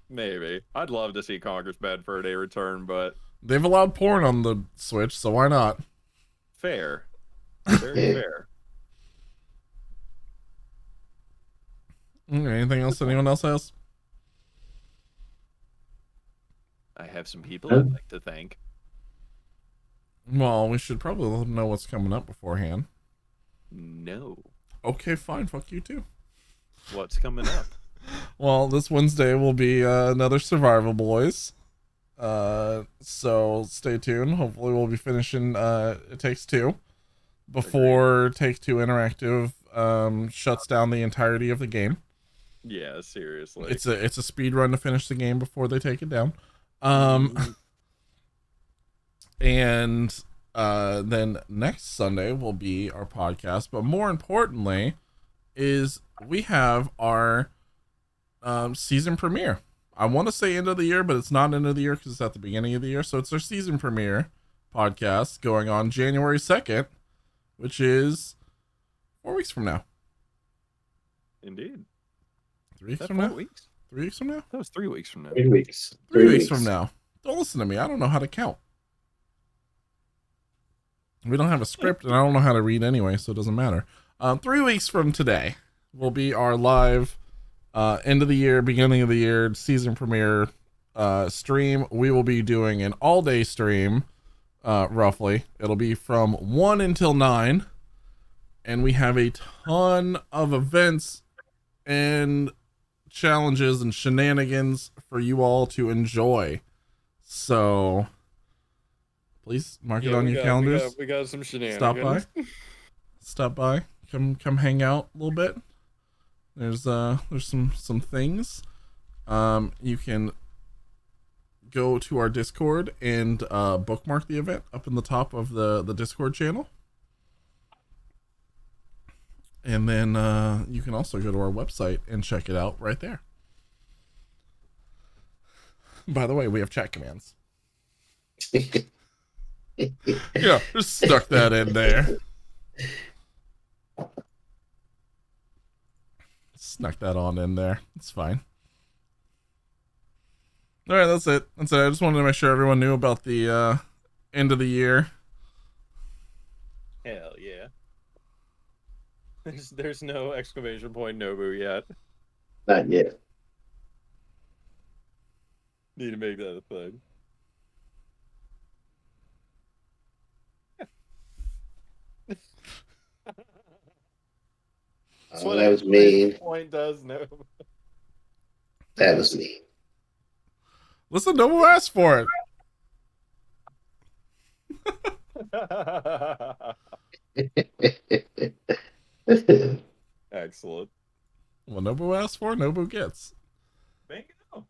Maybe. I'd love to see Conker's Bad Fur Day return, but they've allowed porn on the Switch, so why not? Fair. Very fair. Anything else anyone else has? I have some people I'd like to thank. Well, we should probably know what's coming up beforehand. No. Okay, fine. Fuck you too. What's coming up? Well, this Wednesday will be another Survival Boys. So stay tuned. Hopefully we'll be finishing It Takes Two before Take Two Interactive shuts down the entirety of the game. Yeah, seriously. It's a speed run to finish the game before they take it down. And then next Sunday will be our podcast, but more importantly is we have our season premiere. I want to say end of the year, but it's not end of the year because it's at the beginning of the year. So it's our season premiere podcast going on January 2nd, which is 4 weeks from now. Indeed. 3 weeks from now? 4 weeks? 3 weeks from now? That was 3 weeks from now. 3 weeks. 3 weeks from now. Don't listen to me. I don't know how to count. We don't have a script, and I don't know how to read anyway, so it doesn't matter. 3 weeks from today will be our live end of the year, beginning of the year season premiere stream. We will be doing an all-day stream, roughly. It'll be from 1 until 9, and we have a ton of events and challenges and shenanigans for you all to enjoy. So please mark it on your calendars. We got some shenanigans. Stop by. Come hang out a little bit. There's some things. You can go to our Discord and bookmark the event up in the top of the Discord channel. And then you can also go to our website and check it out right there. By the way, we have chat commands. Yeah, just stuck that in there. Snuck that on in there. It's fine. All right, that's it. I just wanted to make sure everyone knew about the end of the year. Hell yeah. There's no exclamation point Nobu yet. Not yet. Need to make that a thing. Oh, that was mean. Point does no. That was mean. Listen, no one asked for it. Excellent. Well, Nobu asked for, Nobu gets. Bingo.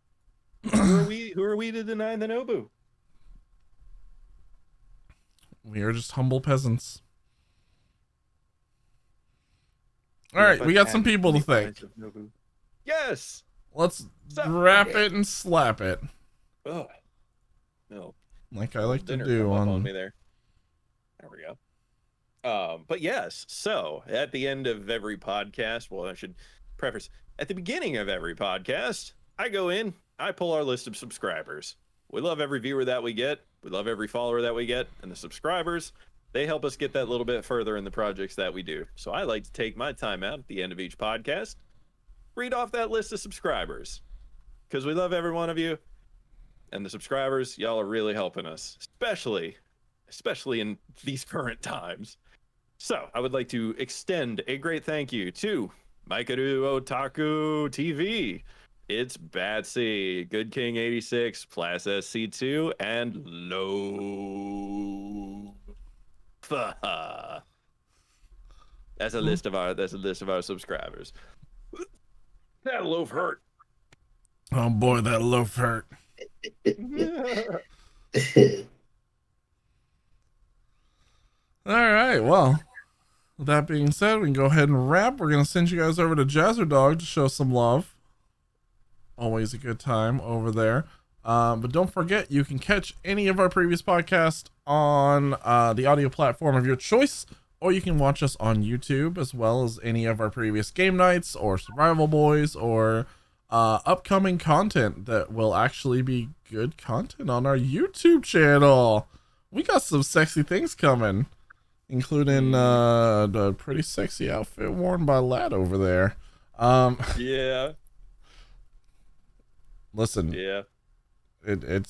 Who are we to deny the Nobu? We are just humble peasants. All right, we got some people to thank. Yes. Let's wrap it and slap it. Oh, no. Like I like to Dinner do on me there. There we go. But yes, so at the end of every podcast, well, I should preface, at the beginning of every podcast, I go in, I pull our list of subscribers. We love every viewer that we get. We love every follower that we get. And the subscribers, they help us get that little bit further in the projects that we do. So I like to take my time out at the end of each podcast, read off that list of subscribers, because we love every one of you. And the subscribers, y'all are really helping us, especially in these current times. So I would like to extend a great thank you to Maikaru Otaku TV, It's Batsy, Good King 86, Plas SC2, and Low. That's a list of our subscribers. That loaf hurt. Oh boy, that loaf hurt. All right, well, with that being said, we can go ahead and wrap. We're going to send you guys over to Jazzerdog to show some love. Always a good time over there. But don't forget, you can catch any of our previous podcasts on the audio platform of your choice, or you can watch us on YouTube, as well as any of our previous game nights or Survival Boys or upcoming content that will actually be good content on our YouTube channel. We got some sexy things coming, including the pretty sexy outfit worn by Lad over there. Yeah. Listen. Yeah. It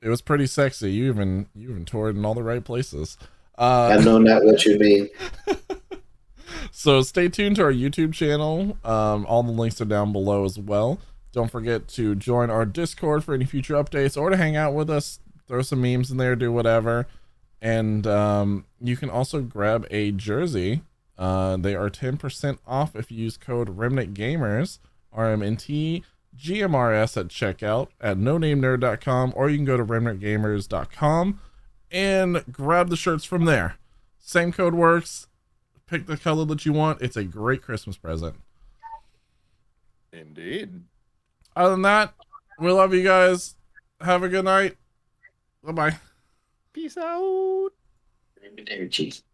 was pretty sexy. You even tore it in all the right places. I know not what you mean. So stay tuned to our YouTube channel. All the links are down below as well. Don't forget to join our Discord for any future updates, or to hang out with us. Throw some memes in there, do whatever. And you can also grab a jersey. They are 10% off if you use code Remnant Gamers, RMNT GMRS at checkout at nonamenerd.com, or you can go to remnantgamers.com and grab the shirts from there. Same code works. Pick the color that you want. It's a great Christmas present. Indeed. Other than that, we love you guys. Have a good night. Bye-bye. Peace out. Cheese.